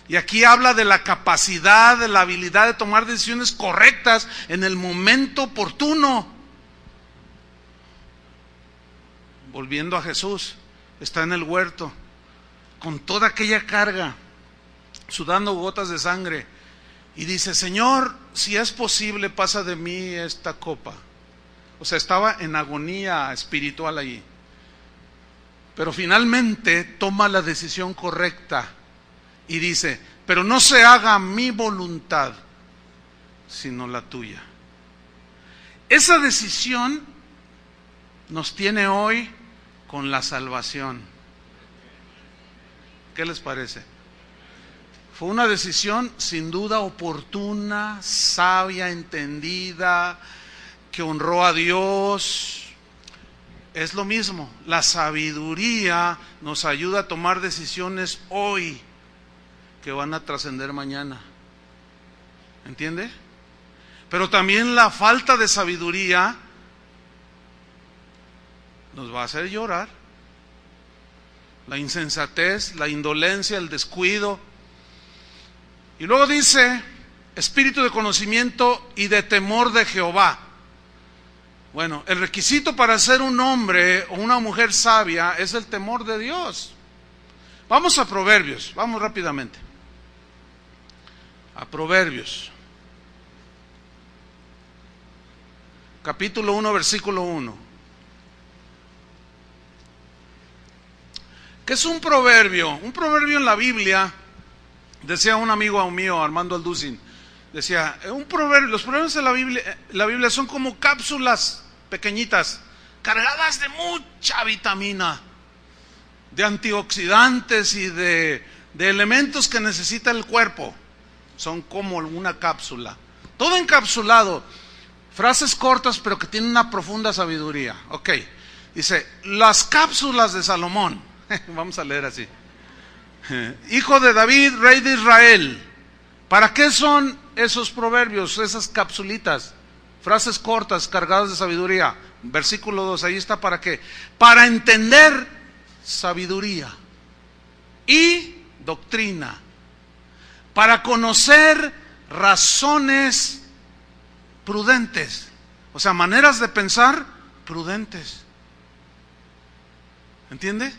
A: Y aquí habla de la capacidad, de la habilidad de tomar decisiones correctas en el momento oportuno. Volviendo a Jesús, está en el huerto, con toda aquella carga, sudando gotas de sangre, y dice, Señor, si es posible, pasa de mí esta copa. O sea, estaba en agonía espiritual allí. Pero finalmente toma la decisión correcta y dice, pero no se haga mi voluntad, sino la tuya. Esa decisión nos tiene hoy con la salvación. ¿Qué les parece? Fue una decisión sin duda oportuna, sabia, entendida, que honró a Dios. Es lo mismo, la sabiduría nos ayuda a tomar decisiones hoy que van a trascender mañana. ¿Entiende? Pero también la falta de sabiduría nos va a hacer llorar. La insensatez, la indolencia, el descuido. Y luego dice, espíritu de conocimiento y de temor de Jehová. Bueno, el requisito para ser un hombre o una mujer sabia es el temor de Dios. Vamos a Proverbios, vamos rápidamente. A Proverbios. Capítulo 1, versículo 1. ¿Qué es un proverbio? Un proverbio en la Biblia, decía un amigo mío, Armando Alducin, decía, los proverbios de la Biblia son como cápsulas pequeñitas, cargadas de mucha vitamina, de antioxidantes y de elementos que necesita el cuerpo. Son como una cápsula, todo encapsulado, frases cortas pero que tienen una profunda sabiduría. Ok, Dice, las cápsulas de Salomón. Vamos a leer así. Hijo de David, rey de Israel. ¿Para qué son esos proverbios, esas capsulitas? Frases cortas, cargadas de sabiduría. Versículo 2, ahí está, ¿para qué? Para entender sabiduría y doctrina. Para conocer razones prudentes. O sea, maneras de pensar prudentes. ¿Entiende?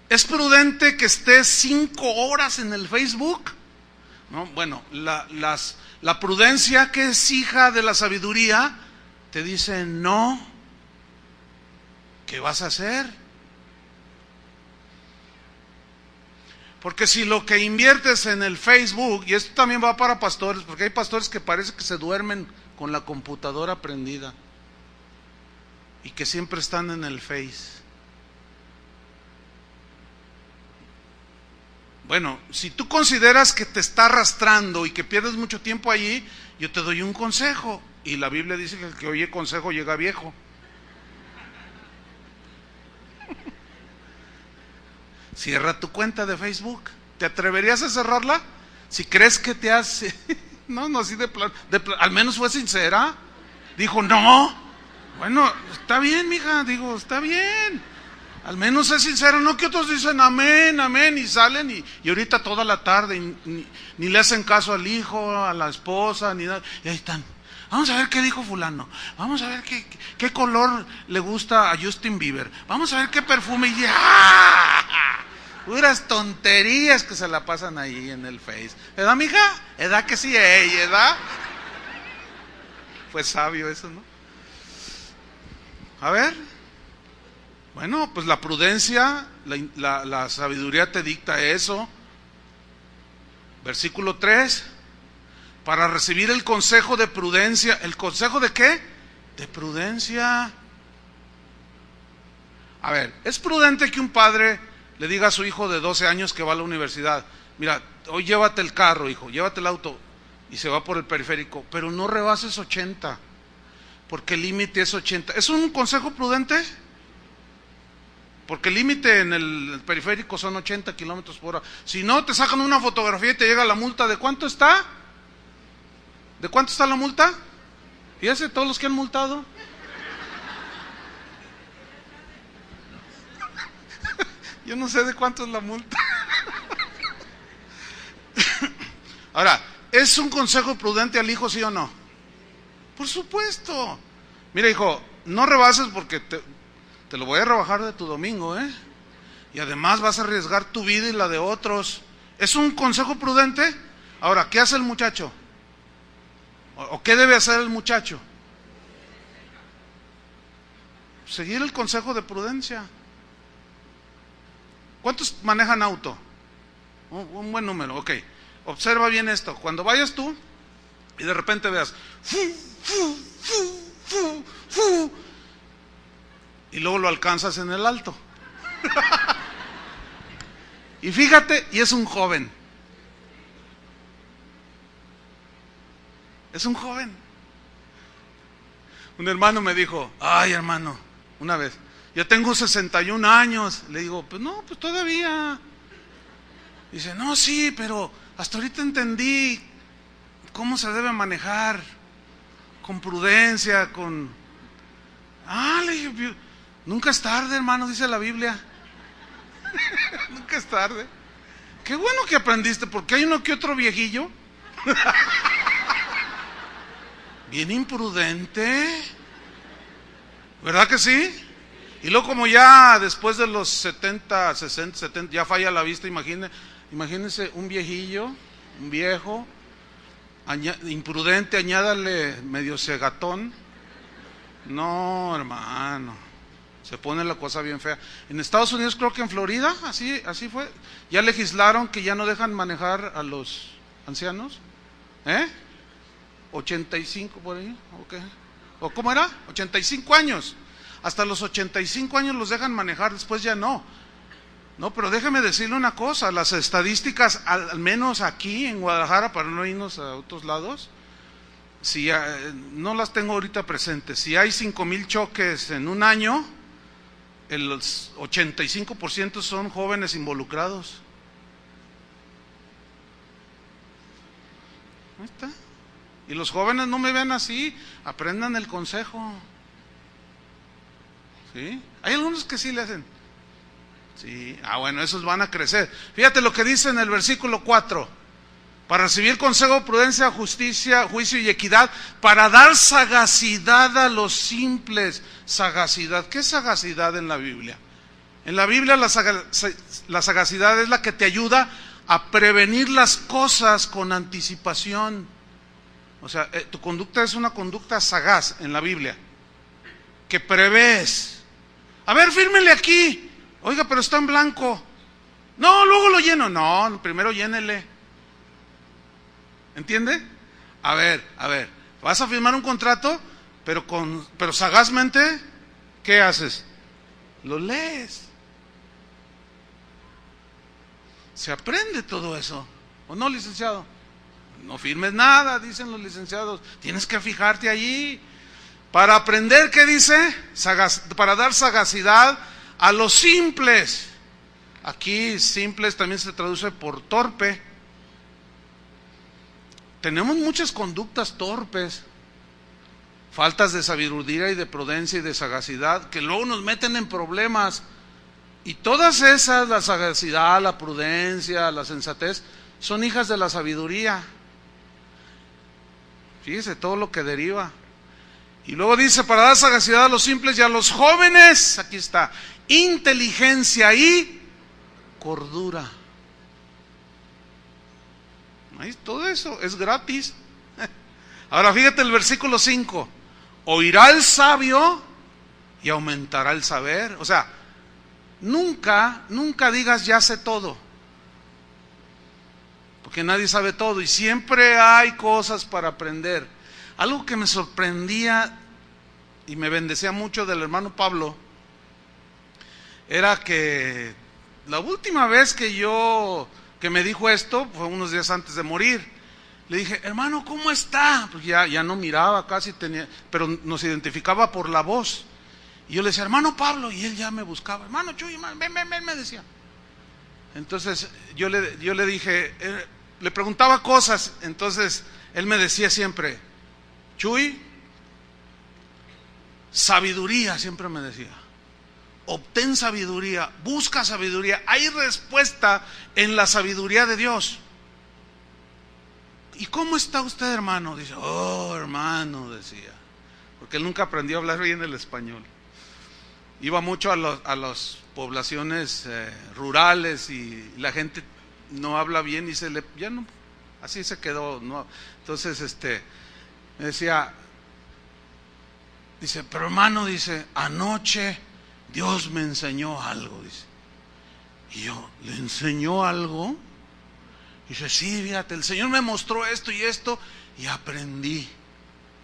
A: ¿Es prudente que estés 5 horas en el Facebook? No, bueno, la prudencia, que es hija de la sabiduría, te dice no. ¿Qué vas a hacer? Porque si lo que inviertes en el Facebook, y esto también va para pastores, porque hay pastores que parece que se duermen con la computadora prendida y que siempre están en el Face. Bueno, si tú consideras que te está arrastrando y que pierdes mucho tiempo allí, yo te doy un consejo. Y la Biblia dice que el que oye consejo llega viejo. Cierra tu cuenta de Facebook. ¿Te atreverías a cerrarla? Si crees que te hace... No, así de plano. Al menos fue sincera. Dijo, no. Bueno, está bien, mija. Digo, está bien. Al menos es sincero, no que otros dicen amén, amén, y salen y ahorita toda la tarde ni le hacen caso al hijo, a la esposa, ni nada. Y ahí están. Vamos a ver qué dijo fulano. Vamos a ver qué color le gusta a Justin Bieber. Vamos a ver qué perfume. Y puras tonterías que se la pasan ahí en el Face. ¿Edad, mija? ¿Edad que sí? ¿Edad? Fue sabio eso, ¿no? A ver. Bueno, pues la prudencia, la sabiduría te dicta eso. Versículo 3. Para recibir el consejo de prudencia. ¿El consejo de qué? De prudencia. A ver, ¿es prudente que un padre le diga a su hijo de 12 años que va a la universidad: mira, hoy llévate el carro, hijo, llévate el auto, y se va por el periférico, pero no rebases 80, porque el límite es 80? ¿Es un consejo prudente? Porque el límite en el periférico son 80 kilómetros por hora. Si no, te sacan una fotografía y te llega la multa. ¿De cuánto está? ¿De cuánto está la multa? Fíjense, todos los que han multado. Yo no sé de cuánto es la multa. Ahora, ¿es un consejo prudente al hijo, sí o no? Por supuesto. Mira, hijo, no rebases porque te lo voy a rebajar de tu domingo, ¿eh? Y además vas a arriesgar tu vida y la de otros. ¿Es un consejo prudente? Ahora, ¿qué hace el muchacho? ¿O qué debe hacer el muchacho? Seguir el consejo de prudencia. ¿Cuántos manejan auto? Un buen número, ok. Observa bien esto. Cuando vayas tú y de repente veas y luego lo alcanzas en el alto. Y fíjate, y es un joven. Es un joven. Un hermano me dijo: ay, hermano, una vez, yo tengo 61 años. Le digo, pues no, pues todavía. Dice, no, sí, pero hasta ahorita entendí cómo se debe manejar, con prudencia, con... le dije, nunca es tarde, hermano, dice la Biblia. Nunca es tarde. Qué bueno que aprendiste, porque hay uno que otro viejillo bien imprudente, ¿verdad que sí? Y luego, como ya después de los 70, 60, 70 ya falla la vista, imagínense un viejillo, un viejo imprudente, añádale medio cegatón. No, hermano, se pone la cosa bien fea. En Estados Unidos, creo que en Florida, así fue. Ya legislaron que ya no dejan manejar a los ancianos. 85 por ahí, okay. ¿O cómo era? 85 años. Hasta los 85 años los dejan manejar, después ya no. No, pero déjeme decirle una cosa, las estadísticas, al menos aquí en Guadalajara, para no irnos a otros lados, no las tengo ahorita presentes. Si hay 5,000 choques en un año, el 85% son jóvenes involucrados. Ahí está. Y los jóvenes no me ven así, aprendan el consejo. ¿Sí? Hay algunos que sí le hacen. Sí, bueno, esos van a crecer. Fíjate lo que dice en el versículo 4. Para recibir consejo, prudencia, justicia, juicio y equidad, para dar sagacidad a los simples. Sagacidad. ¿Qué es sagacidad en la Biblia? En la Biblia la sagacidad es la que te ayuda a prevenir las cosas con anticipación. O sea, tu conducta es una conducta sagaz en la Biblia, que prevés. A ver, fírmele aquí. Oiga, pero está en blanco. No, luego lo lleno. No, primero llénele. ¿Entiende? A ver, vas a firmar un contrato, pero sagazmente, ¿qué haces? Lo lees. Se aprende todo eso. ¿O no, licenciado? No firmes nada, dicen los licenciados. Tienes que fijarte allí. Para aprender, ¿qué dice? Para dar sagacidad a los simples. Aquí simples también se traduce por torpe. Tenemos muchas conductas torpes, faltas de sabiduría y de prudencia y de sagacidad, que luego nos meten en problemas. Y todas esas, la sagacidad, la prudencia, la sensatez, son hijas de la sabiduría. Fíjese todo lo que deriva. Y luego dice, para dar sagacidad a los simples y a los jóvenes, aquí está, inteligencia y cordura. Ahí, todo eso es gratis. Ahora fíjate el versículo 5. Oirá el sabio y aumentará el saber. O sea, nunca digas ya sé todo, porque nadie sabe todo y siempre hay cosas para aprender. Algo que me sorprendía y me bendecía mucho del hermano Pablo era que la última vez que me dijo esto fue unos días antes de morir. Le dije, hermano, ¿cómo está? Porque ya no miraba casi, pero nos identificaba por la voz. Y yo le decía, hermano Pablo, y él ya me buscaba, hermano Chuy, ven, me decía. Entonces yo le dije, le preguntaba cosas, entonces él me decía siempre, Chuy, sabiduría, siempre me decía. Obtén sabiduría, busca sabiduría. Hay respuesta en la sabiduría de Dios. ¿Y cómo está usted, hermano? Dice, hermano, decía. Porque él nunca aprendió a hablar bien el español. Iba mucho a las poblaciones rurales y la gente no habla bien y ya no, así se quedó. No. Entonces, me decía, dice, pero hermano, dice, anoche Dios me enseñó algo, dice. Y yo, ¿le enseñó algo? Dice, sí, fíjate, el Señor me mostró esto y aprendí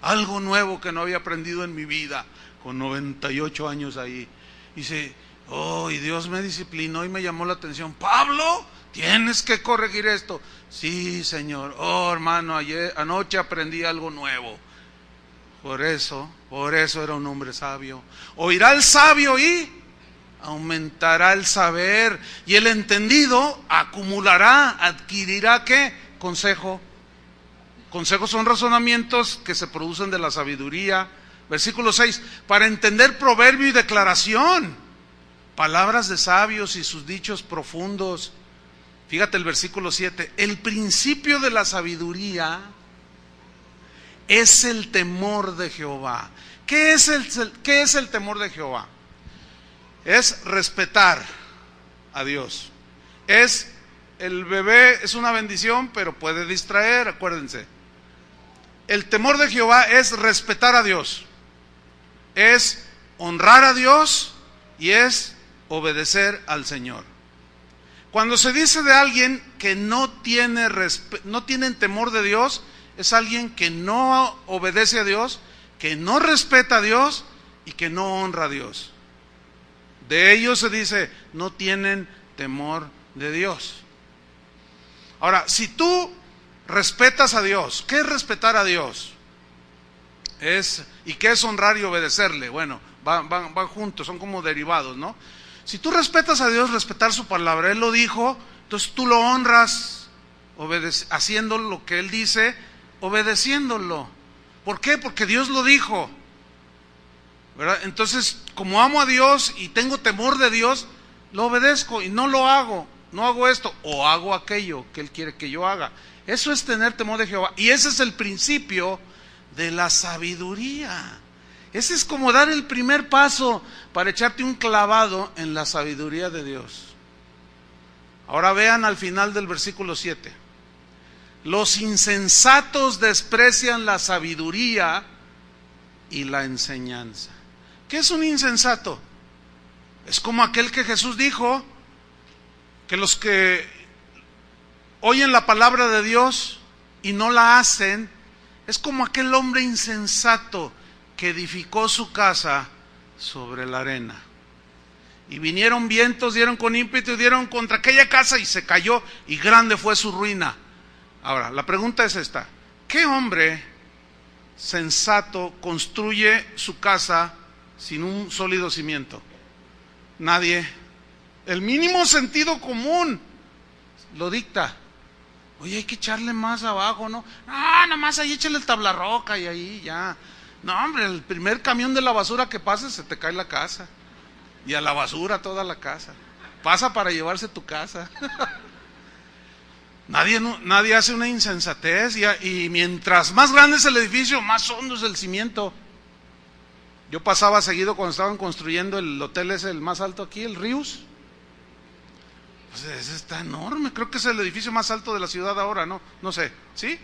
A: algo nuevo que no había aprendido en mi vida, con 98 años ahí. Dice, y Dios me disciplinó y me llamó la atención. Pablo, tienes que corregir esto. Sí, Señor. Hermano, anoche aprendí algo nuevo. Por eso era un hombre sabio. Oirá el sabio y aumentará el saber, y el entendido adquirirá ¿qué? Consejo. Consejos son razonamientos que se producen de la sabiduría. Versículo 6, para entender proverbio y declaración, palabras de sabios y sus dichos profundos. Fíjate el versículo 7, el principio de la sabiduría es el temor de Jehová. ¿Qué es el temor de Jehová? Es respetar a Dios. El bebé es una bendición, pero puede distraer, acuérdense. El temor de Jehová es respetar a Dios, es honrar a Dios y es obedecer al Señor. Cuando se dice de alguien que no tienen temor de Dios, es alguien que no obedece a Dios, que no respeta a Dios y que no honra a Dios. De ellos se dice, no tienen temor de Dios. Ahora, si tú respetas a Dios, ¿qué es respetar a Dios? ¿Y qué es honrar y obedecerle? Bueno, van juntos, son como derivados, ¿no? Si tú respetas a Dios, respetar su palabra, Él lo dijo, entonces tú lo honras haciendo lo que Él dice, obedeciéndolo. ¿Por qué? Porque Dios lo dijo, ¿verdad? Entonces, como amo a Dios y tengo temor de Dios, lo obedezco y no lo hago, no hago esto o hago aquello que Él quiere que yo haga. Eso es tener temor de Jehová, y ese es el principio de la sabiduría. Ese es como dar el primer paso para echarte un clavado en la sabiduría de Dios. Ahora vean al final del versículo 7. Los insensatos desprecian la sabiduría y la enseñanza. ¿Qué es un insensato? Es como aquel que Jesús dijo, que los que oyen la palabra de Dios y no la hacen, es como aquel hombre insensato que edificó su casa sobre la arena. Y vinieron vientos, dieron con ímpetu, dieron contra aquella casa y se cayó, y grande fue su ruina. Ahora, la pregunta es esta: ¿qué hombre sensato construye su casa sin un sólido cimiento? Nadie. El mínimo sentido común lo dicta. Oye, hay que echarle más abajo, ¿no? No, nomás ahí échale el tablarroca y ahí ya. No, hombre, el primer camión de la basura que pase se te cae la casa. Y a la basura toda la casa. Pasa para llevarse tu casa. Nadie hace una insensatez, y mientras más grande es el edificio, más hondo es el cimiento. Yo pasaba seguido cuando estaban construyendo el hotel ese, el más alto aquí, el Rius. Pues ese está enorme, creo que es el edificio más alto de la ciudad ahora, ¿no? No sé, ¿sí?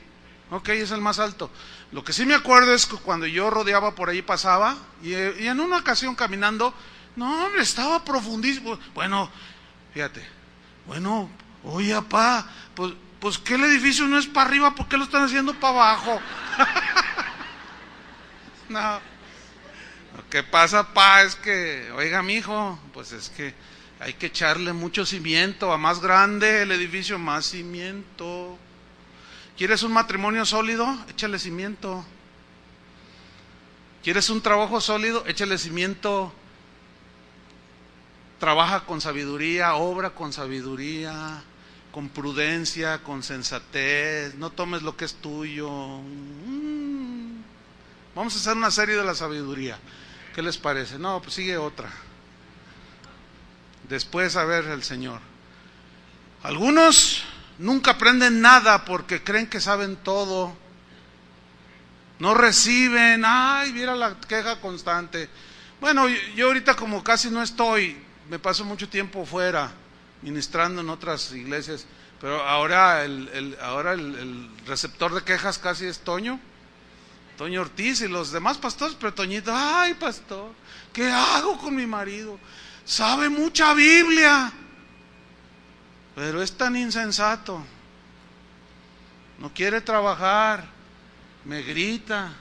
A: Ok, es el más alto. Lo que sí me acuerdo es que cuando yo rodeaba por ahí pasaba, y en una ocasión caminando, no hombre, estaba profundísimo. Bueno, fíjate, bueno, oye papá, pues que el edificio no es para arriba, ¿por qué lo están haciendo para abajo? No, lo que pasa, pa, es que, oiga mijo, pues es que hay que echarle mucho cimiento, a más grande el edificio, más cimiento. ¿Quieres un matrimonio sólido? Échale cimiento. ¿Quieres un trabajo sólido? Échale cimiento. Trabaja con sabiduría, obra con sabiduría, con prudencia, con sensatez. No tomes lo que es tuyo. Vamos a hacer una serie de la sabiduría. ¿Qué les parece? No, pues sigue otra. Después, a ver, el Señor. Algunos nunca aprenden nada porque creen que saben todo. No reciben. Ay, mira la queja constante. Bueno, yo ahorita como casi no estoy, me paso mucho tiempo fuera, ministrando en otras iglesias, pero ahora el receptor de quejas casi es Toño Ortiz y los demás pastores, pero Toñito, ay pastor, ¿qué hago con mi marido? Sabe mucha Biblia, pero es tan insensato, no quiere trabajar, me grita,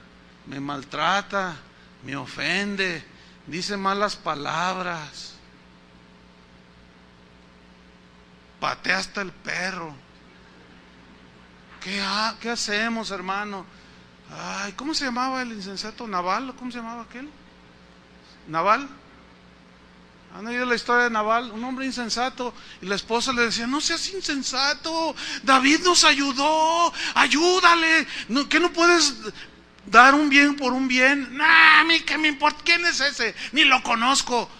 A: me maltrata, me ofende, dice malas palabras, patea hasta el perro. ¿Qué hacemos, hermano? Ay, ¿cómo se llamaba el insensato? ¿Naval? ¿Cómo se llamaba aquel? ¿Naval? ¿Han oído la historia de Naval? Un hombre insensato, y la esposa le decía, no seas insensato, David nos ayudó, ayúdale, ¿qué no puedes dar un bien por un bien? Nah, a mí qué me importa, ¿quién es ese? Ni lo conozco.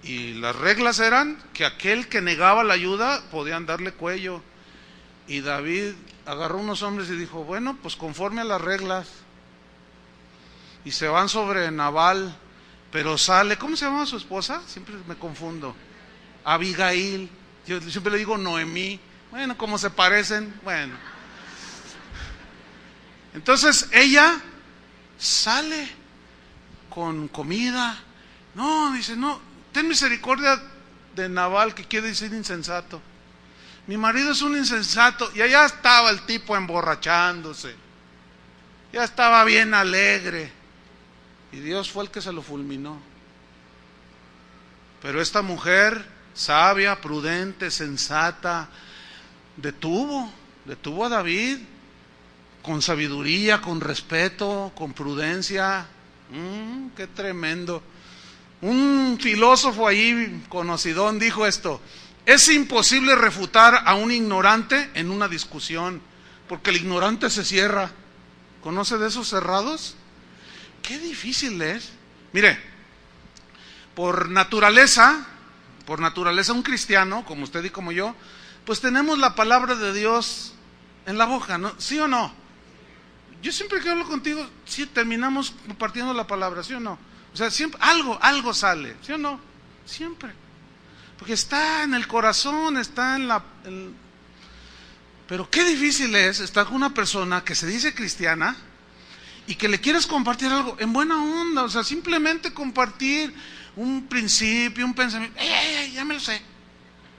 A: Y las reglas eran que aquel que negaba la ayuda podían darle cuello. Y David agarró unos hombres y dijo, bueno, pues conforme a las reglas. Y se van sobre Nabal, pero sale, ¿cómo se llamaba su esposa? Siempre me confundo. Abigail. Yo siempre le digo Noemí. Bueno, como se parecen, bueno. Entonces ella sale con comida. No, dice, no, ten misericordia de Nabal, que quiere decir insensato. Mi marido es un insensato. Y allá estaba el tipo emborrachándose. Ya estaba bien alegre. Y Dios fue el que se lo fulminó. Pero esta mujer, sabia, prudente, sensata, detuvo a David con sabiduría, con respeto, con prudencia. Qué tremendo. Un filósofo ahí conocidón dijo esto: es imposible refutar a un ignorante en una discusión, porque el ignorante se cierra. ¿Conoce de esos cerrados? Qué difícil es. Mire, por naturaleza un cristiano, como usted y como yo, pues tenemos la palabra de Dios en la boca, ¿no? ¿Sí o no? Yo siempre que hablo contigo, sí terminamos compartiendo la palabra, ¿sí o no? O sea, siempre algo sale, ¿sí o no? Siempre. Porque está en el corazón, está en la... Pero qué difícil es estar con una persona que se dice cristiana y que le quieres compartir algo en buena onda, o sea, simplemente compartir un principio, un pensamiento. ¡Ay, ya me lo sé!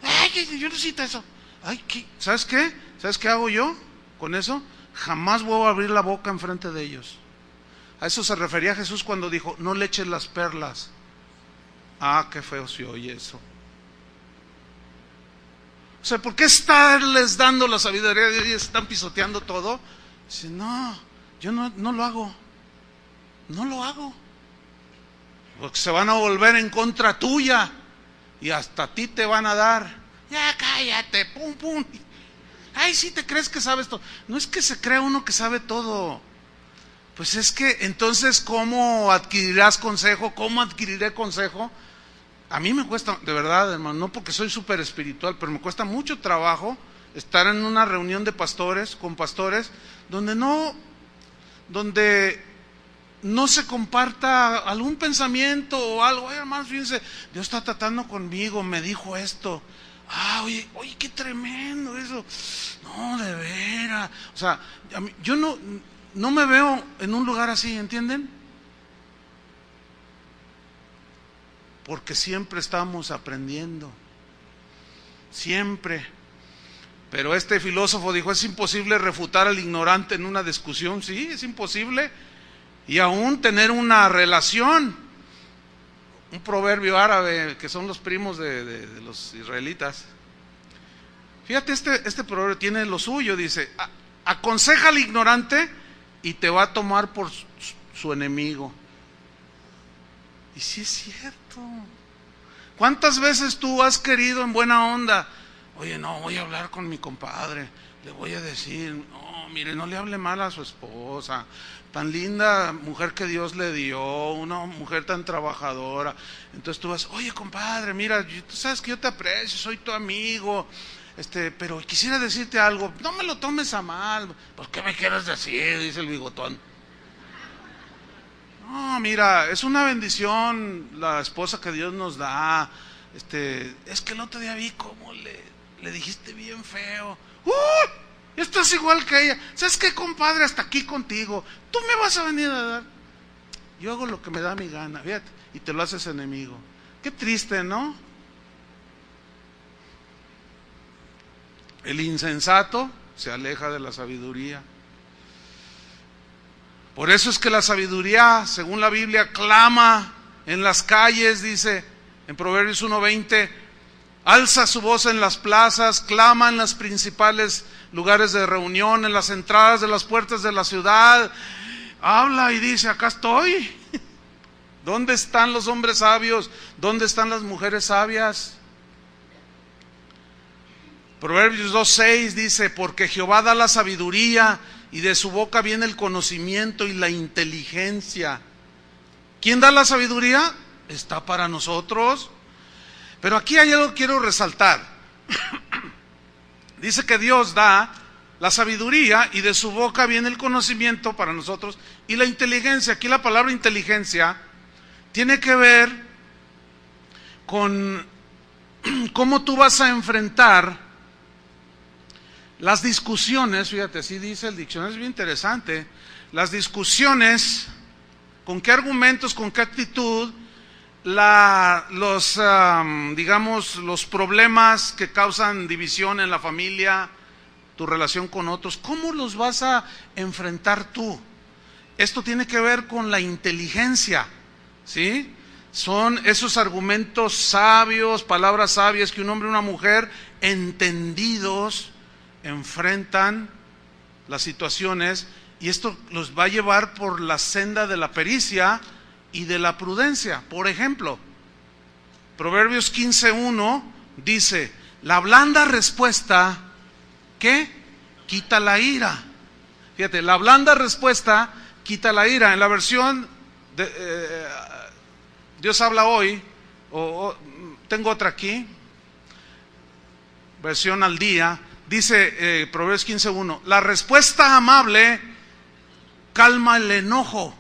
A: ¡Ay, yo necesito eso! Ay, ¿sabes qué? ¿Sabes qué hago yo con eso? Jamás voy a abrir la boca enfrente de ellos. A eso se refería Jesús cuando dijo: no le eches las perlas. Qué feo se oye eso. O sea, ¿por qué estarles dando la sabiduría de Dios y están pisoteando todo? Dice: no, yo no lo hago. No lo hago. Porque se van a volver en contra tuya y hasta a ti te van a dar. Ya cállate, pum, pum. Ay, sí te crees que sabes todo. No es que se crea uno que sabe todo. Pues es que entonces, ¿cómo adquirirás consejo? ¿Cómo adquiriré consejo? A mí me cuesta, de verdad, hermano, no porque soy súper espiritual, pero me cuesta mucho trabajo estar en una reunión de pastores, con pastores, donde no se comparta algún pensamiento o algo. Ay, hermanos, fíjense, Dios está tratando conmigo, me dijo esto. Oye, qué tremendo eso. No, de veras. O sea, yo no me veo en un lugar así, ¿entienden? Porque siempre estamos aprendiendo. Siempre. Pero este filósofo dijo: es imposible refutar al ignorante en una discusión. Sí, es imposible. Y aún tener una relación. Un proverbio árabe, que son los primos de los israelitas. Fíjate, este proverbio tiene lo suyo, dice: aconseja al ignorante y te va a tomar por su enemigo. Y sí es cierto. ¿Cuántas veces tú has querido en buena onda? Oye, no, voy a hablar con mi compadre, le voy a decir: no, mire, no le hable mal a su esposa, tan linda mujer que Dios le dio, una mujer tan trabajadora. Entonces tú vas: oye, compadre, mira, tú sabes que yo te aprecio, soy tu amigo, pero quisiera decirte algo, no me lo tomes a mal. ¿Pues qué me quieres decir?, dice el bigotón. No, mira, es una bendición la esposa que Dios nos da. Es que el otro día vi cómo le dijiste bien feo. Estás igual que ella. ¿Sabes qué, compadre? Hasta aquí contigo. Tú me vas a venir a dar. Yo hago lo que me da mi gana, fíjate, y te lo haces enemigo. Qué triste, ¿no? El insensato se aleja de la sabiduría. Por eso es que la sabiduría, según la Biblia, clama en las calles, dice en Proverbios 1:20, alza su voz en las plazas, clama en los principales lugares de reunión, en las entradas de las puertas de la ciudad, habla y dice: acá estoy. ¿Dónde están los hombres sabios? ¿Dónde están las mujeres sabias? Proverbios 2:6 dice: porque Jehová da la sabiduría y de su boca viene el conocimiento y la inteligencia. ¿Quién da la sabiduría? Está para nosotros. Pero aquí hay algo que quiero resaltar. Dice que Dios da la sabiduría y de su boca viene el conocimiento para nosotros y la inteligencia. Aquí la palabra inteligencia tiene que ver con cómo tú vas a enfrentar las discusiones. Fíjate, así dice el diccionario, es bien interesante. Las discusiones, con qué argumentos, con qué actitud, los problemas que causan división en la familia, tu relación con otros, ¿cómo los vas a enfrentar tú? Esto tiene que ver con la inteligencia, ¿sí? Son esos argumentos sabios, palabras sabias que un hombre y una mujer entendidos enfrentan las situaciones, y esto los va a llevar por la senda de la pericia y de la prudencia. Por ejemplo, Proverbios 15:1 dice, la blanda respuesta, ¿qué? Quita la ira. Fíjate, la blanda respuesta quita la ira. En la versión de Dios habla hoy, tengo otra aquí, versión al día, dice Proverbios 15:1, la respuesta amable calma el enojo,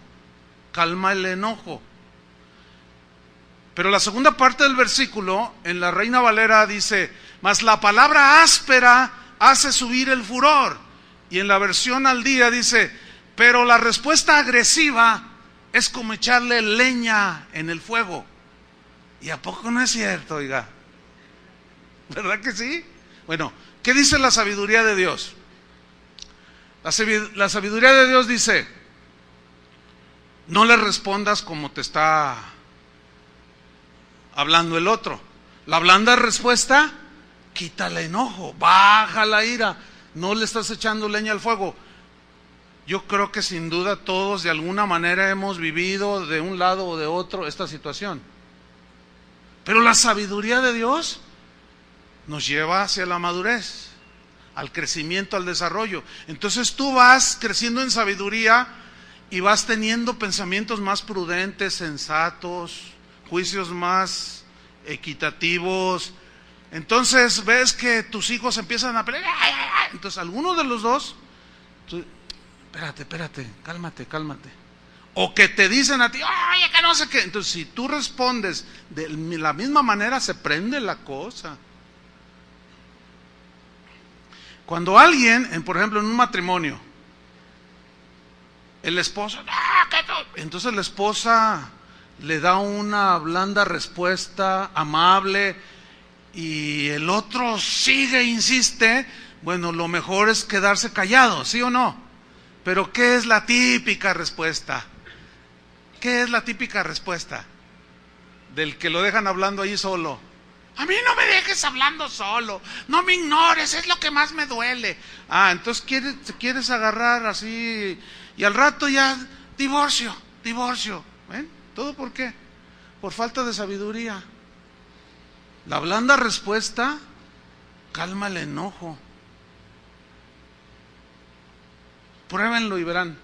A: calma el enojo. Pero la segunda parte del versículo, en la Reina Valera dice, mas la palabra áspera hace subir el furor. Y en la versión al día dice, pero la respuesta agresiva es como echarle leña en el fuego. ¿Y a poco no es cierto, oiga? ¿Verdad que sí? Bueno, ¿qué dice la sabiduría de Dios? La sabiduría de Dios dice, no le respondas como te está hablando el otro. La blanda respuesta quita el enojo, baja la ira, no le estás echando leña al fuego. Yo creo que sin duda todos de alguna manera hemos vivido de un lado o de otro esta situación. Pero la sabiduría de Dios nos lleva hacia la madurez, al crecimiento, al desarrollo. Entonces tú vas creciendo en sabiduría y vas teniendo pensamientos más prudentes, sensatos, juicios más equitativos. Entonces ves que tus hijos empiezan a pelear. Entonces alguno de los dos, espérate, cálmate. O que te dicen a ti, oye, que no sé qué. Entonces si tú respondes de la misma manera, se prende la cosa. Cuando alguien, por ejemplo en un matrimonio, el esposo, entonces la esposa le da una blanda respuesta, amable, y el otro sigue, insiste, bueno, lo mejor es quedarse callado, ¿sí o no? Pero ¿qué es la típica respuesta? ¿Qué es la típica respuesta del que lo dejan hablando ahí solo? A mí no me dejes hablando solo, no me ignores, es lo que más me duele. Entonces quieres agarrar así, y al rato ya, divorcio. ¿Ven? ¿Todo por qué? Por falta de sabiduría. La blanda respuesta calma el enojo. Pruébenlo y verán.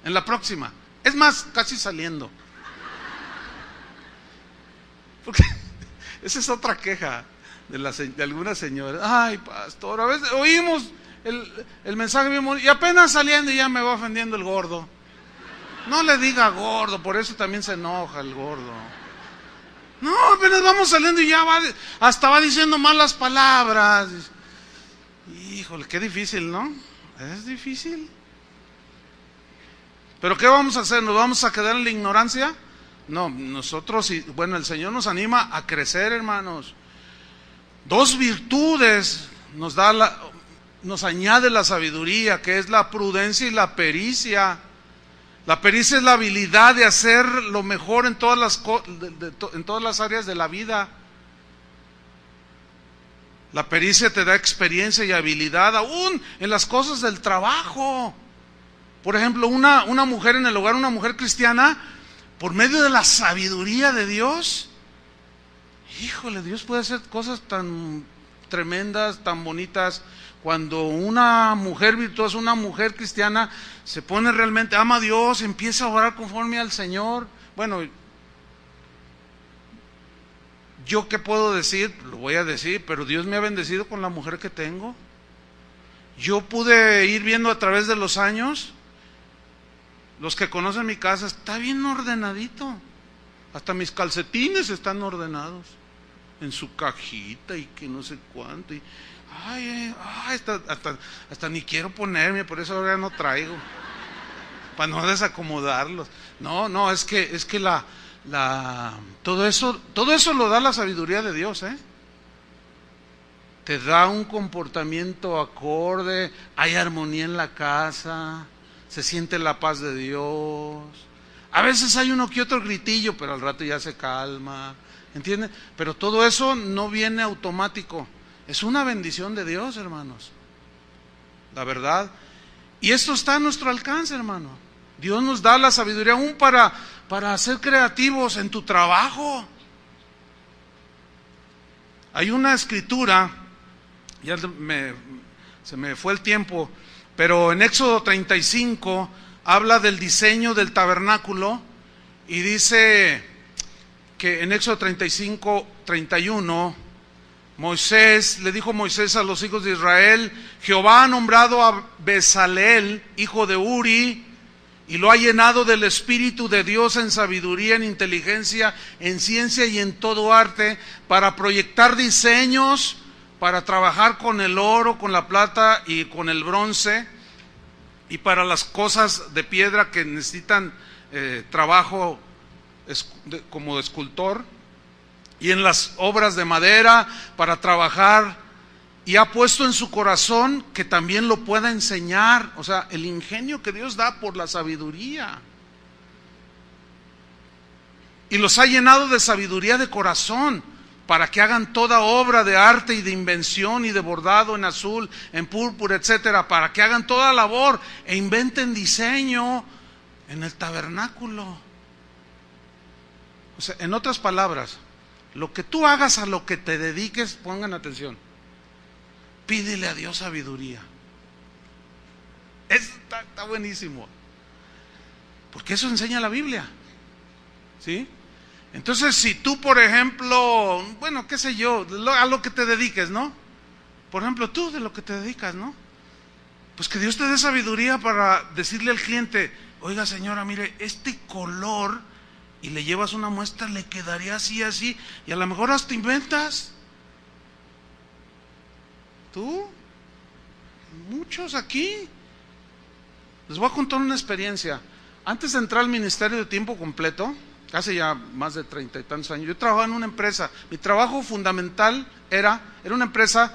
A: En la próxima. Es más, casi saliendo. Porque esa es otra queja de algunas señoras. Ay, pastor, a veces oímos el mensaje bien, y apenas saliendo ya me va ofendiendo el gordo. No le diga gordo, por eso también se enoja el gordo. No, apenas vamos saliendo y ya hasta va diciendo malas palabras. Híjole, qué difícil, ¿no? Es difícil. ¿Pero qué vamos a hacer? ¿Nos vamos a quedar en la ignorancia? No, nosotros, bueno, el Señor nos anima a crecer, hermanos. Dos virtudes nos añade la sabiduría, que es la prudencia y la pericia. La pericia es la habilidad de hacer lo mejor en todas las áreas de la vida. La pericia te da experiencia y habilidad aún en las cosas del trabajo. Por ejemplo, una mujer en el hogar, una mujer cristiana, por medio de la sabiduría de Dios, híjole, Dios puede hacer cosas tan tremendas, tan bonitas. Cuando una mujer virtuosa, una mujer cristiana, se pone realmente, ama a Dios, empieza a orar conforme al Señor. Bueno, ¿yo qué puedo decir? Lo voy a decir, pero Dios me ha bendecido con la mujer que tengo. Yo pude ir viendo a través de los años, los que conocen mi casa, está bien ordenadito. Hasta mis calcetines están ordenados en su cajita y que no sé cuánto. Y hasta ni quiero ponerme, por eso ahora no traigo, para no desacomodarlos. No, es que todo eso lo da la sabiduría de Dios, Te da un comportamiento acorde, hay armonía en la casa, se siente la paz de Dios. A veces hay uno que otro gritillo, pero al rato ya se calma, ¿entienden? Pero todo eso no viene automático. Es una bendición de Dios, hermanos. La verdad. Y esto está a nuestro alcance, hermano. Dios nos da la sabiduría aún para ser creativos en tu trabajo. Hay una escritura, se me fue el tiempo, pero en Éxodo 35 habla del diseño del tabernáculo y dice que en Éxodo 35, 31, le dijo Moisés a los hijos de Israel: Jehová ha nombrado a Bezaleel, hijo de Uri, y lo ha llenado del Espíritu de Dios en sabiduría, en inteligencia, en ciencia y en todo arte, para proyectar diseños, para trabajar con el oro, con la plata y con el bronce, y para las cosas de piedra que necesitan trabajo como de escultor, y en las obras de madera para trabajar. Y ha puesto en su corazón que también lo pueda enseñar. O sea, el ingenio que Dios da por la sabiduría. Y los ha llenado de sabiduría de corazón para que hagan toda obra de arte y de invención y de bordado en azul, en púrpura, etcétera, para que hagan toda labor e inventen diseño en el tabernáculo. O sea, en otras palabras, lo que tú hagas, a lo que te dediques, pongan atención, pídele a Dios sabiduría. Está buenísimo, porque eso enseña la Biblia, ¿sí? Entonces, si tú, por ejemplo, bueno, qué sé yo, a lo que te dediques, ¿no? Por ejemplo, tú de lo que te dedicas, ¿no? Pues que Dios te dé sabiduría para decirle al cliente: oiga, señora, mire, este color, y le llevas una muestra, le quedaría así, así, y a lo mejor hasta inventas. ¿Tú? Muchos aquí. Les voy a contar una experiencia. Antes de entrar al ministerio de tiempo completo, hace ya más de 30 y tantos años, yo trabajaba en una empresa. Mi trabajo fundamental era una empresa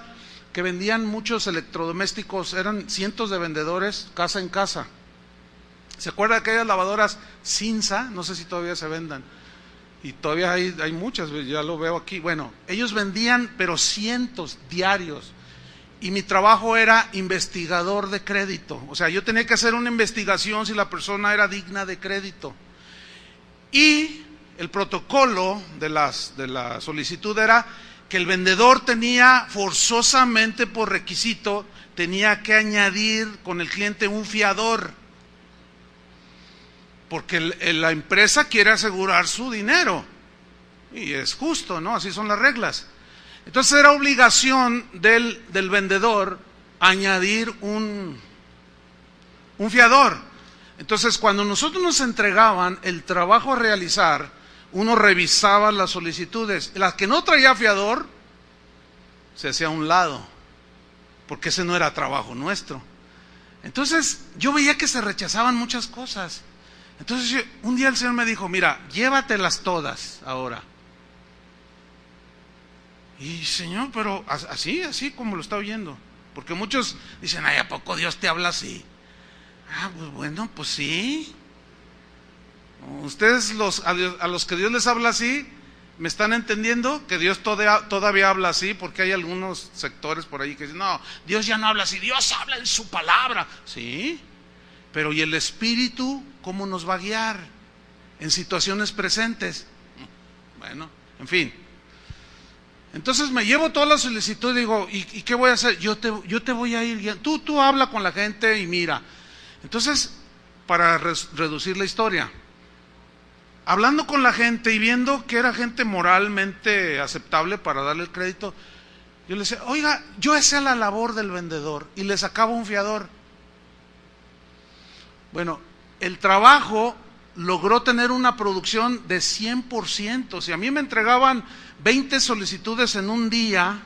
A: que vendían muchos electrodomésticos, eran cientos de vendedores, casa en casa. ¿Se acuerda de aquellas lavadoras Cinza? No sé si todavía se vendan. Y todavía hay muchas, ya lo veo aquí. Bueno, ellos vendían, pero cientos diarios. Y mi trabajo era investigador de crédito. O sea, yo tenía que hacer una investigación si la persona era digna de crédito. Y el protocolo de la solicitud era que el vendedor tenía forzosamente, por requisito, tenía que añadir con el cliente un fiador. Porque la empresa quiere asegurar su dinero. Y es justo, ¿no? Así son las reglas. Entonces era obligación del vendedor añadir un fiador. Entonces, cuando nosotros nos entregaban el trabajo a realizar, uno revisaba las solicitudes. Las que no traía fiador, se hacía a un lado, porque ese no era trabajo nuestro. Entonces, yo veía que se rechazaban muchas cosas. Entonces, un día el Señor me dijo: mira, llévatelas todas ahora. Y Señor, pero así como lo está oyendo. Porque muchos dicen: ay, ¿a poco Dios te habla así? Ah, pues bueno, pues sí. Ustedes a los que Dios les habla así, ¿me están entendiendo? Que Dios todavía habla así, porque hay algunos sectores por ahí que dicen: no, Dios ya no habla así, Dios habla en su palabra. Sí, pero ¿y el Espíritu cómo nos va a guiar en situaciones presentes? Bueno, en fin. Entonces me llevo toda la solicitud y digo: ¿y qué voy a hacer? Yo te voy a ir guiando. Tú habla con la gente y mira. Entonces, para reducir la historia, hablando con la gente y viendo que era gente moralmente aceptable para darle el crédito, yo le decía: oiga, yo hacía la labor del vendedor y le sacaba un fiador. Bueno, el trabajo logró tener una producción de 100%. Si a mí me entregaban 20 solicitudes en un día,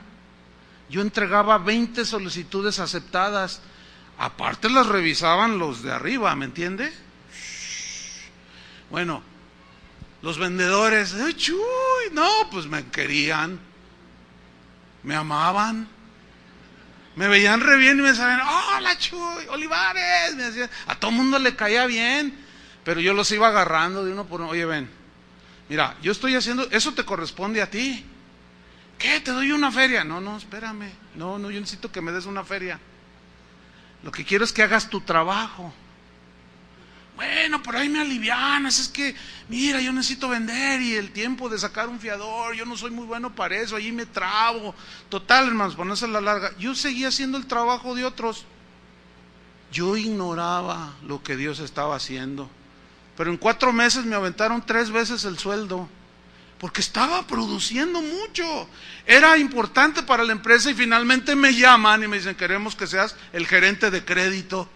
A: yo entregaba 20 solicitudes aceptadas. Aparte las revisaban los de arriba, ¿me entiende? Bueno, los vendedores, ¡chuy! No, pues me querían, me amaban, me veían re bien y me decían: ¡hola, Chuy! ¡Olivares! Me decían, a todo mundo le caía bien, pero yo los iba agarrando de uno por uno. Oye, ven, mira, yo estoy haciendo, eso te corresponde a ti. ¿Qué? ¿Te doy una feria? No, espérame. No, yo necesito que me des una feria. Lo que quiero es que hagas tu trabajo. Bueno, pero ahí me alivianas, es que, mira, yo necesito vender y el tiempo de sacar un fiador, yo no soy muy bueno para eso, allí me trabo. Total, hermanos, ponerse a la larga. Yo seguía haciendo el trabajo de otros. Yo ignoraba lo que Dios estaba haciendo. Pero en 4 meses me aventaron 3 veces el sueldo, porque estaba produciendo mucho. Era importante para la empresa y finalmente me llaman y me dicen, queremos que seas el gerente de crédito.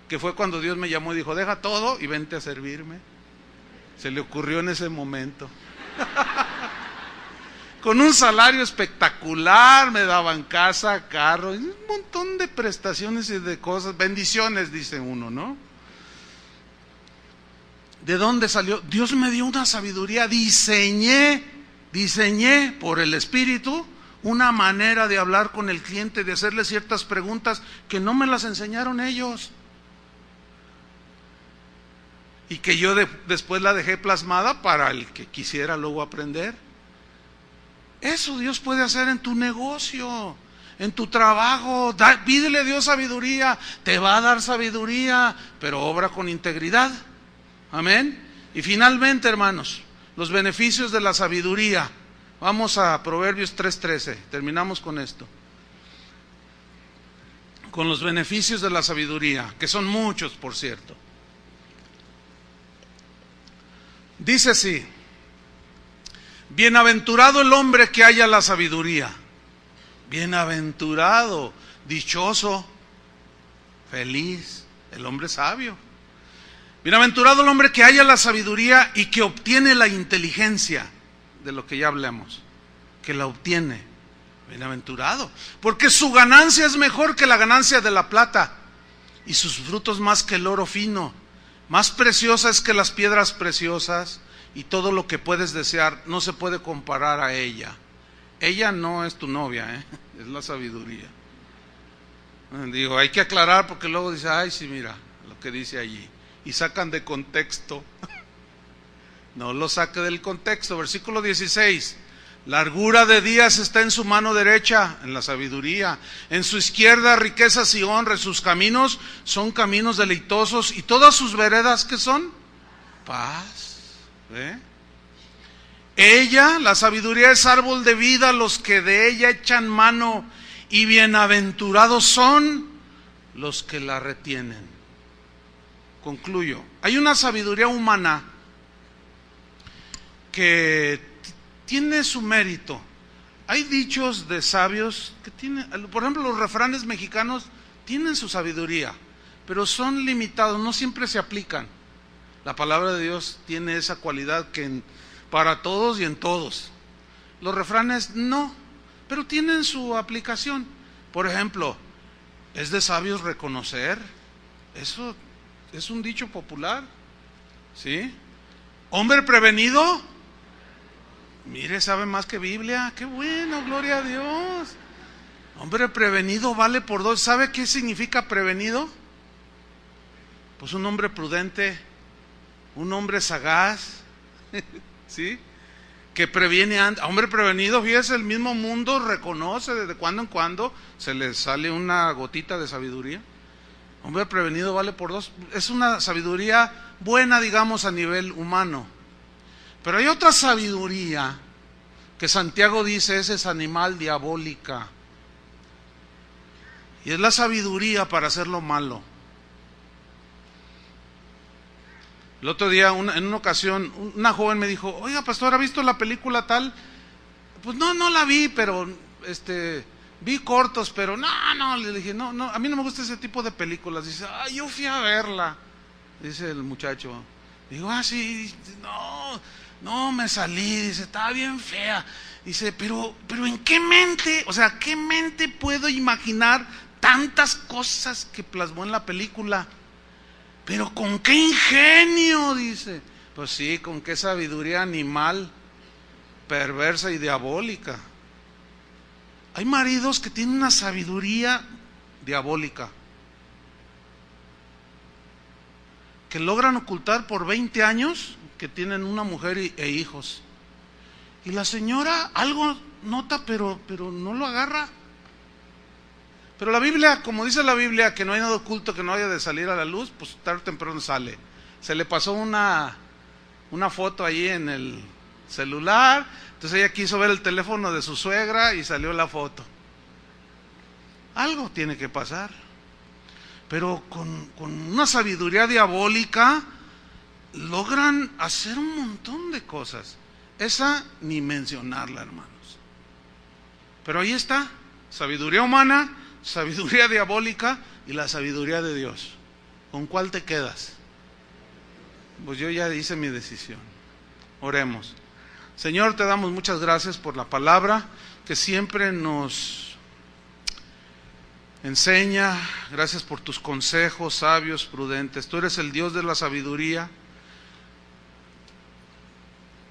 A: Que fue cuando Dios me llamó y dijo, deja todo y vente a servirme. Se le ocurrió en ese momento. Con un salario espectacular, me daban casa, carro, un montón de prestaciones y de cosas, bendiciones, dice uno, ¿no? ¿De dónde salió? Dios me dio una sabiduría, diseñé por el Espíritu una manera de hablar con el cliente, de hacerle ciertas preguntas que no me las enseñaron ellos. Y que yo después la dejé plasmada para el que quisiera luego aprender. Eso Dios puede hacer en tu negocio, en tu trabajo. Pídele a Dios sabiduría, te va a dar sabiduría, pero obra con integridad. Amén. Y finalmente, hermanos, los beneficios de la sabiduría. Vamos a Proverbios 3:13, terminamos con esto. Con los beneficios de la sabiduría, que son muchos, por cierto. Dice así: bienaventurado el hombre que haya la sabiduría. Bienaventurado, dichoso, feliz, el hombre sabio. Bienaventurado el hombre que haya la sabiduría y que obtiene la inteligencia, de lo que ya hablamos, que la obtiene. Bienaventurado, porque su ganancia es mejor que la ganancia de la plata, y sus frutos más que el oro fino. Más preciosa es que las piedras preciosas, y todo lo que puedes desear no se puede comparar a ella. Ella no es tu novia, es la sabiduría. Digo, hay que aclarar porque luego dice, ay, sí, mira lo que dice allí, y sacan de contexto. No lo saque del contexto. Versículo 16: largura de días está en su mano derecha, en la sabiduría. En su izquierda riquezas y honra. Sus caminos son caminos deleitosos. Y todas sus veredas, ¿qué son? Paz. Ella, la sabiduría, es árbol de vida, los que de ella echan mano. Y bienaventurados son los que la retienen. Concluyo. Hay una sabiduría humana que tiene su mérito. Hay dichos de sabios que tienen, por ejemplo, los refranes mexicanos tienen su sabiduría, pero son limitados, no siempre se aplican. La palabra de Dios tiene esa cualidad que para todos y en todos. Los refranes no, pero tienen su aplicación. Por ejemplo, es de sabios reconocer, eso es un dicho popular, ¿sí? Hombre prevenido, mire, sabe más que Biblia. Qué bueno, gloria a Dios. Hombre prevenido vale por 2. ¿Sabe qué significa prevenido? Pues un hombre prudente, un hombre sagaz, ¿sí? Que previene antes. Hombre prevenido, fíjese, el mismo mundo reconoce de cuando en cuando se le sale una gotita de sabiduría. Hombre prevenido vale por 2. Es una sabiduría buena, digamos, a nivel humano. Pero hay otra sabiduría que Santiago dice es animal diabólica. Y es la sabiduría para hacer lo malo. El otro día, en una ocasión, una joven me dijo, oiga, pastor, ¿ha visto la película tal? Pues no la vi, pero vi cortos, pero no, le dije, no, a mí no me gusta ese tipo de películas. Dice, yo fui a verla, dice el muchacho. Digo, sí, no, me salí, dice, estaba bien fea. Dice, pero ¿en qué mente? O sea, ¿qué mente puedo imaginar tantas cosas que plasmó en la película? Pero ¿con qué ingenio? Dice. Pues sí, con qué sabiduría animal, perversa y diabólica. Hay maridos que tienen una sabiduría diabólica, que logran ocultar por 20 años que tienen una mujer e hijos. Y la señora algo nota, pero no lo agarra. Pero la Biblia, como dice la Biblia, que no hay nada oculto que no haya de salir a la luz, pues tarde o temprano sale. se le pasó una foto ahí en el celular, entonces ella quiso ver el teléfono de su suegra y salió la foto. Algo tiene que pasar, pero con una sabiduría diabólica logran hacer un montón de cosas. Esa ni mencionarla, hermanos. Pero ahí está, sabiduría humana, sabiduría diabólica y la sabiduría de Dios. ¿Con cuál te quedas? Pues yo ya hice mi decisión. Oremos. Señor, te damos muchas gracias por la palabra que siempre nos enseña. Gracias por tus consejos sabios, prudentes. Tú eres el Dios de la sabiduría,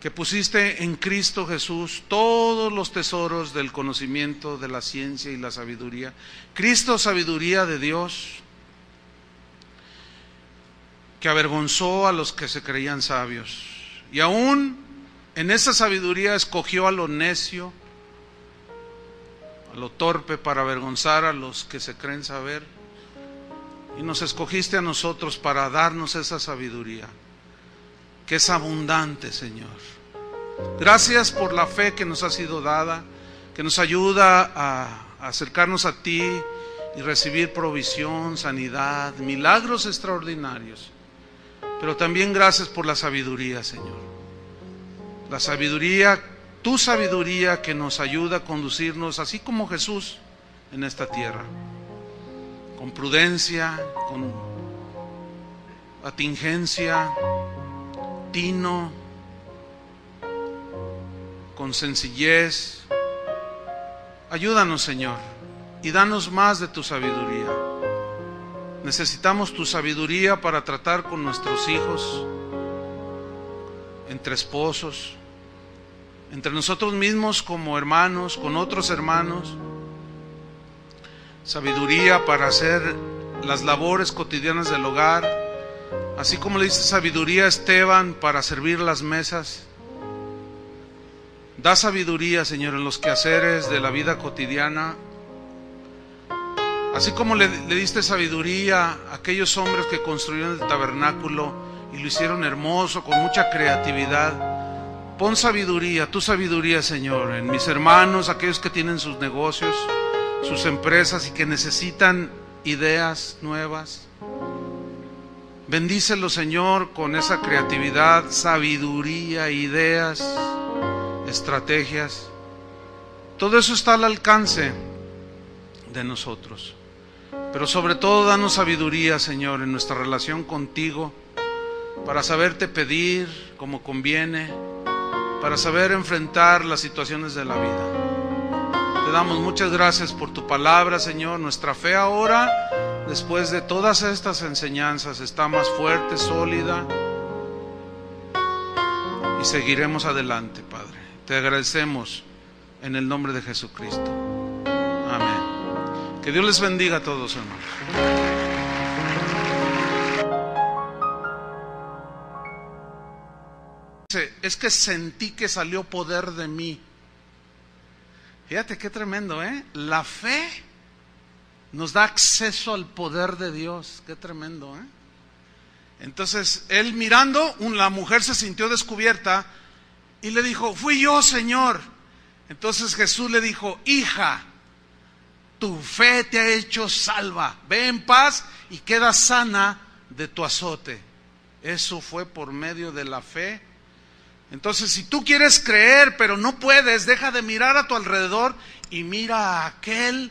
A: que pusiste en Cristo Jesús todos los tesoros del conocimiento, de la ciencia y la sabiduría. Cristo, sabiduría de Dios, que avergonzó a los que se creían sabios. Y aún en esa sabiduría escogió a lo necio, a lo torpe, para avergonzar a los que se creen saber. Y nos escogiste a nosotros para darnos esa sabiduría, que es abundante, Señor. Gracias por la fe que nos ha sido dada, que nos ayuda a acercarnos a ti y recibir provisión, sanidad, milagros extraordinarios. Pero también gracias por la sabiduría, Señor. La sabiduría, tu sabiduría, que nos ayuda a conducirnos así como Jesús en esta tierra, con prudencia, con atingencia, tino, con sencillez. Ayúdanos, Señor, y danos más de tu sabiduría. Necesitamos tu sabiduría para tratar con nuestros hijos, entre esposos, entre nosotros mismos como hermanos, con otros hermanos. Sabiduría para hacer las labores cotidianas del hogar, así como le diste sabiduría a Esteban para servir las mesas. Da sabiduría, Señor, en los quehaceres de la vida cotidiana, así como le diste sabiduría a aquellos hombres que construyeron el tabernáculo y lo hicieron hermoso, con mucha creatividad. Pon sabiduría, tu sabiduría, Señor, en mis hermanos, aquellos que tienen sus negocios, sus empresas y que necesitan ideas nuevas. Bendícelos, Señor, con esa creatividad, sabiduría, ideas, estrategias. Todo eso está al alcance de nosotros. Pero sobre todo, danos sabiduría, Señor, en nuestra relación contigo, para saberte pedir como conviene, para saber enfrentar las situaciones de la vida. Te damos muchas gracias por tu palabra, Señor. Nuestra fe ahora, después de todas estas enseñanzas, está más fuerte, sólida, y seguiremos adelante, Padre. Te agradecemos en el nombre de Jesucristo. Amén. Que Dios les bendiga a todos, hermanos. Es que sentí que salió poder de mí. Fíjate qué tremendo, ¿eh? La fe nos da acceso al poder de Dios. Qué tremendo, ¿eh? Entonces, él mirando, la mujer se sintió descubierta y le dijo: fui yo, Señor. Entonces Jesús le dijo: hija, tu fe te ha hecho salva. Ve en paz y queda sana de tu azote. Eso fue por medio de la fe. Entonces, si tú quieres creer pero no puedes, deja de mirar a tu alrededor y mira a aquel,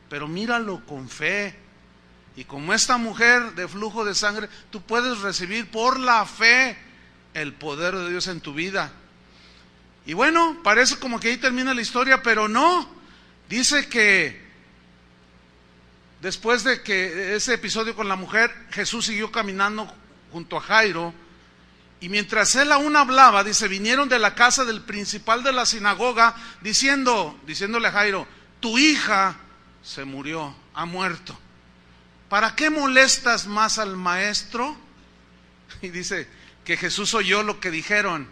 A: pero míralo con fe. Y como esta mujer de flujo de sangre, tú puedes recibir por la fe el poder de Dios en tu vida. Y bueno, parece como que ahí termina la historia, pero no. Dice que después de que ese episodio con la mujer, Jesús siguió caminando junto a Jairo. Y mientras él aún hablaba, dice, vinieron de la casa del principal de la sinagoga, diciéndole a Jairo: tu hija se murió, ha muerto. ¿Para qué molestas más al maestro? Y dice que Jesús oyó lo que dijeron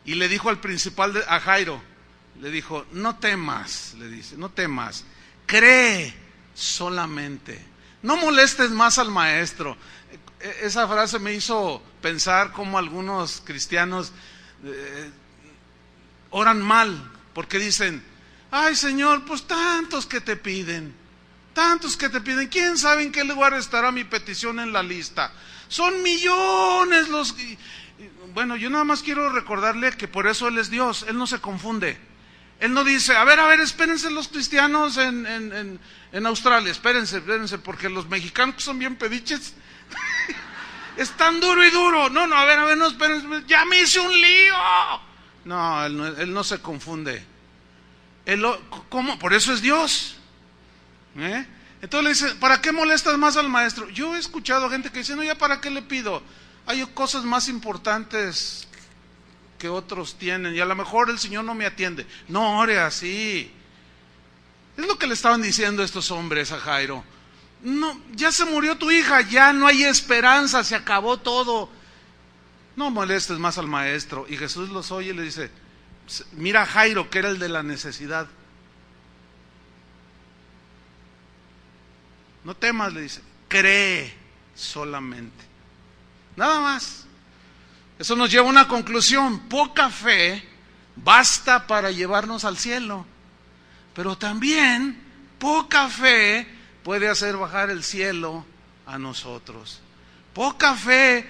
A: y le dijo al principal, a Jairo, le dijo: no temas, le dice, no temas, cree solamente. No molestes más al maestro. esa frase me hizo pensar cómo algunos cristianos oran mal, porque dicen, ay Señor, pues tantos que te piden, ¿quién sabe en qué lugar estará mi petición en la lista? Son millones los... Bueno, yo nada más quiero recordarle que por eso Él es Dios, Él no se confunde. Él no dice, a ver, espérense los cristianos en Australia, espérense, porque los mexicanos que son bien pediches, están duro y duro. No, a ver, no, espérense, ya me hice un lío. No, Él no se confunde. ¿Cómo? Por eso es Dios. Entonces le dice, ¿para qué molestas más al maestro? Yo he escuchado gente que dice, no, ya para qué le pido. Hay cosas más importantes que otros tienen y a lo mejor el Señor no me atiende. No ore así. Es lo que le estaban diciendo estos hombres a Jairo. No, ya se murió tu hija, ya no hay esperanza, se acabó todo. No molestes más al maestro. Y Jesús los oye y le dice, mira a Jairo, que era el de la necesidad. No temas, le dice, cree solamente. Nada más. Eso nos lleva a una conclusión. Poca fe basta para llevarnos al cielo, pero también poca fe puede hacer bajar el cielo a nosotros. Poca fe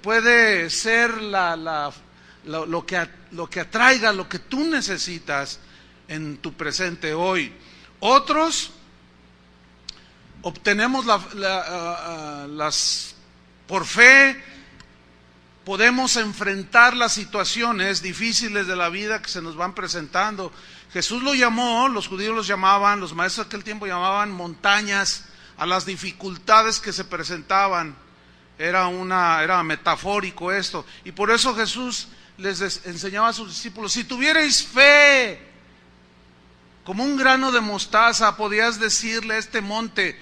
A: puede ser lo que atraiga lo que tú necesitas en tu presente hoy. Otros obtenemos por fe podemos enfrentar las situaciones difíciles de la vida que se nos van presentando. Jesús lo llamó, los judíos los llamaban, los maestros de aquel tiempo llamaban montañas a las dificultades que se presentaban. Era metafórico esto. Y por eso Jesús les enseñaba a sus discípulos, si tuvierais fe como un grano de mostaza, podías decirle a este monte,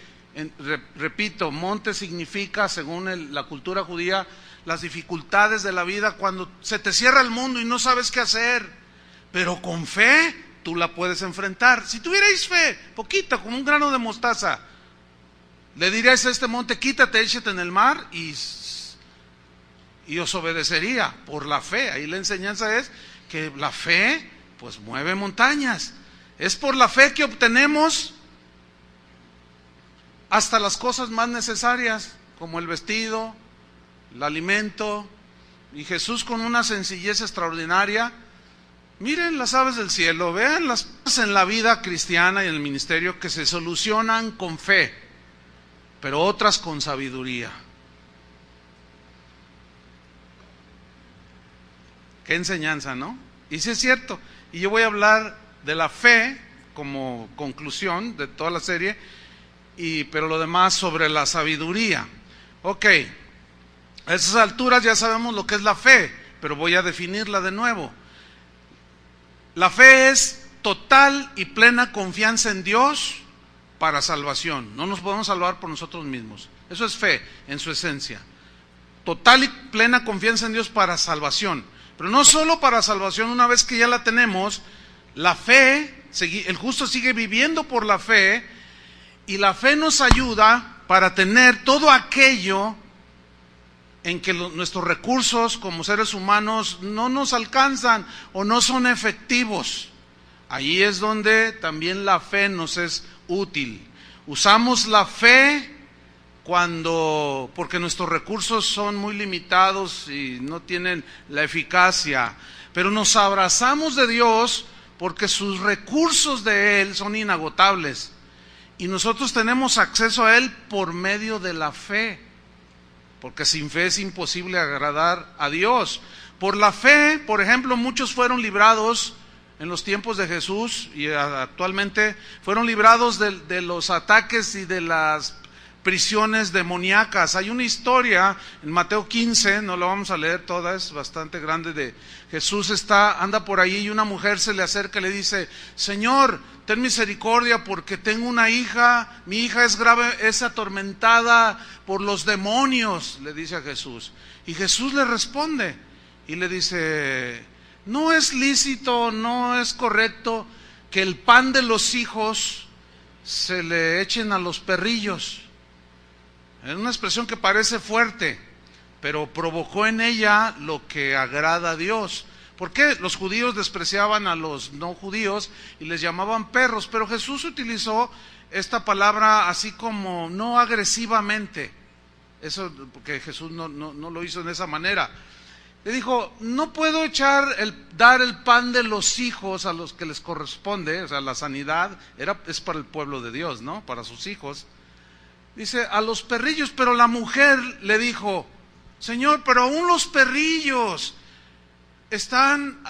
A: repito, monte significa, según la cultura judía, las dificultades de la vida, cuando se te cierra el mundo y no sabes qué hacer, pero con fe tú la puedes enfrentar. Si tuvierais fe, poquita, como un grano de mostaza, le diríais a este monte, quítate, échate en el mar, y os obedecería por la fe. Ahí la enseñanza es que la fe pues mueve montañas. Es por la fe que obtenemos hasta las cosas más necesarias, como el vestido, el alimento. Y Jesús, con una sencillez extraordinaria, miren las aves del cielo, vean las cosas en la vida cristiana y en el ministerio que se solucionan con fe, pero otras con sabiduría. Qué enseñanza, ¿no? Y sí es cierto. Y yo voy a hablar de la fe como conclusión de toda la serie, pero lo demás sobre la sabiduría. Ok, a esas alturas ya sabemos lo que es la fe, pero voy a definirla de nuevo. La fe es total y plena confianza en Dios para salvación. No nos podemos salvar por nosotros mismos. Eso es fe en su esencia. Total y plena confianza en Dios para salvación. Pero no solo para salvación, una vez que ya la tenemos, la fe, el justo sigue viviendo por la fe, y la fe nos ayuda para tener todo aquello en que nuestros recursos como seres humanos no nos alcanzan o no son efectivos. Ahí es donde también la fe nos es útil. Usamos la fe porque nuestros recursos son muy limitados y no tienen la eficacia, pero nos abrazamos de Dios porque sus recursos de Él son inagotables y nosotros tenemos acceso a Él por medio de la fe, porque sin fe es imposible agradar a Dios. Por la fe, por ejemplo, muchos fueron librados en los tiempos de Jesús y actualmente fueron librados de los ataques y de las prisiones demoníacas. Hay una historia en Mateo 15, no la vamos a leer toda, es bastante grande, de Jesús anda por ahí y una mujer se le acerca y le dice: Señor, ten misericordia porque tengo una hija, mi hija es grave, es atormentada por los demonios, le dice a Jesús. Y Jesús le responde y le dice: no es lícito, no es correcto que el pan de los hijos se le echen a los perrillos. Es una expresión que parece fuerte, pero provocó en ella lo que agrada a Dios. ¿Por qué? Los judíos despreciaban a los no judíos y les llamaban perros, pero Jesús utilizó esta palabra así como no agresivamente. Eso porque Jesús no lo hizo de esa manera. Le dijo, no puedo dar el pan de los hijos a los que les corresponde, o sea, la sanidad es para el pueblo de Dios, ¿no? Para sus hijos. Dice, a los perrillos, pero la mujer le dijo, Señor, pero aún los perrillos están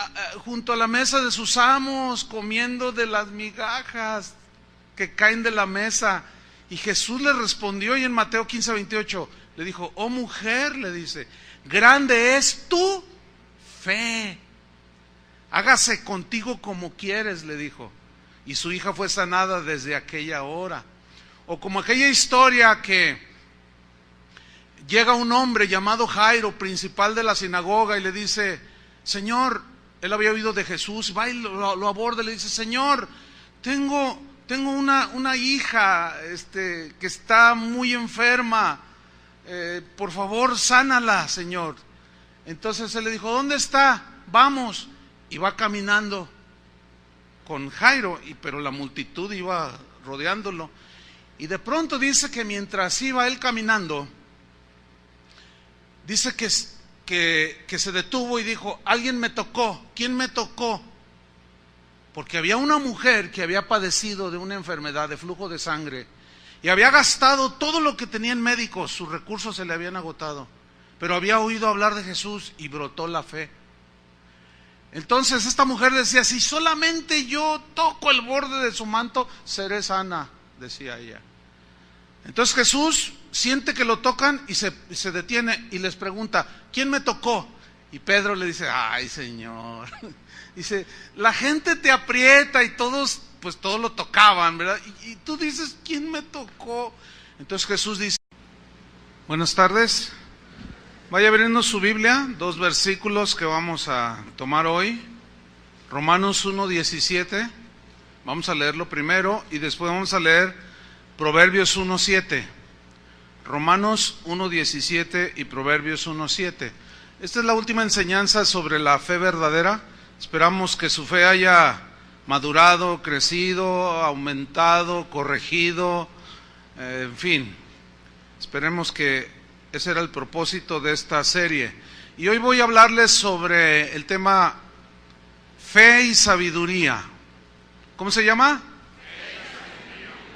A: junto a la mesa de sus amos, comiendo de las migajas que caen de la mesa. Y Jesús le respondió, y en Mateo 15:28, le dijo, oh mujer, le dice, grande es tu fe, hágase contigo como quieres, le dijo. Y su hija fue sanada desde aquella hora. O como aquella historia que llega un hombre llamado Jairo, principal de la sinagoga, y le dice, Señor, él había oído de Jesús, va y lo aborda y le dice, Señor, tengo una hija que está muy enferma, por favor, sánala, Señor. Entonces él le dijo, ¿dónde está? Vamos. Y va caminando con Jairo, pero la multitud iba rodeándolo. Y de pronto dice que mientras iba él caminando, dice que se detuvo y dijo, alguien me tocó. ¿Quién me tocó? Porque había una mujer que había padecido de una enfermedad de flujo de sangre y había gastado todo lo que tenía en médicos, sus recursos se le habían agotado, pero había oído hablar de Jesús y brotó la fe. Entonces esta mujer decía, si solamente yo toco el borde de su manto, seré sana, decía ella. Entonces Jesús siente que lo tocan y se detiene y les pregunta, ¿quién me tocó? Y Pedro le dice, ay Señor, dice, la gente te aprieta y todos lo tocaban, ¿verdad? Y tú dices, ¿quién me tocó? Entonces Jesús dice, buenas tardes, vaya abriendo su Biblia, 2 versículos que vamos a tomar hoy. Romanos 1:17, vamos a leerlo primero y después vamos a leer Proverbios 1:7. Romanos 1:17 y Proverbios 1:7. Esta es la última enseñanza sobre la fe verdadera. Esperamos que su fe haya madurado, crecido, aumentado, corregido, en fin. Esperemos que ese era el propósito de esta serie. Y hoy voy a hablarles sobre el tema fe y sabiduría. ¿Cómo se llama?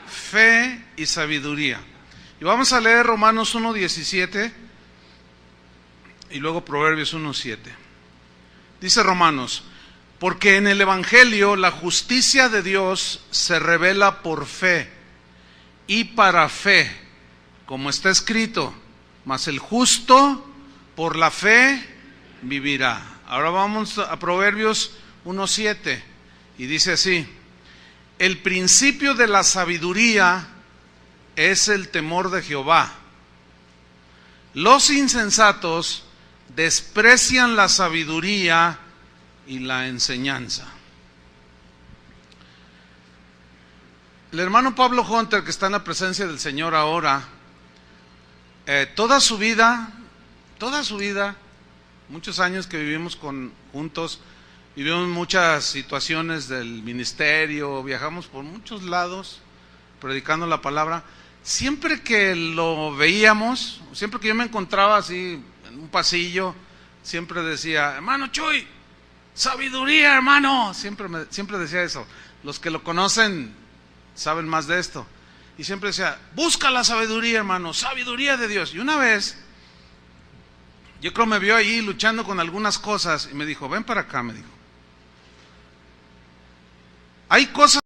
A: Fe y sabiduría. Y vamos a leer Romanos 1:17 y luego Proverbios 1:7. Dice Romanos, porque en el Evangelio la justicia de Dios se revela por fe y para fe, como está escrito, mas el justo por la fe vivirá. Ahora vamos a Proverbios 1:7 y dice así, el principio de la sabiduría es el temor de Jehová. Los insensatos desprecian la sabiduría y la enseñanza. El hermano Pablo Hunter, que está en la presencia del Señor ahora, toda su vida, muchos años que vivimos juntos, vivimos muchas situaciones del ministerio, viajamos por muchos lados predicando la palabra. Siempre que lo veíamos, siempre que yo me encontraba así en un pasillo, siempre decía, hermano Chuy, sabiduría, hermano. Siempre decía eso. Los que lo conocen saben más de esto. Y siempre decía, busca la sabiduría, hermano, sabiduría de Dios. Y una vez, yo creo me vio ahí luchando con algunas cosas y me dijo, ven para acá, me dijo. Hay cosas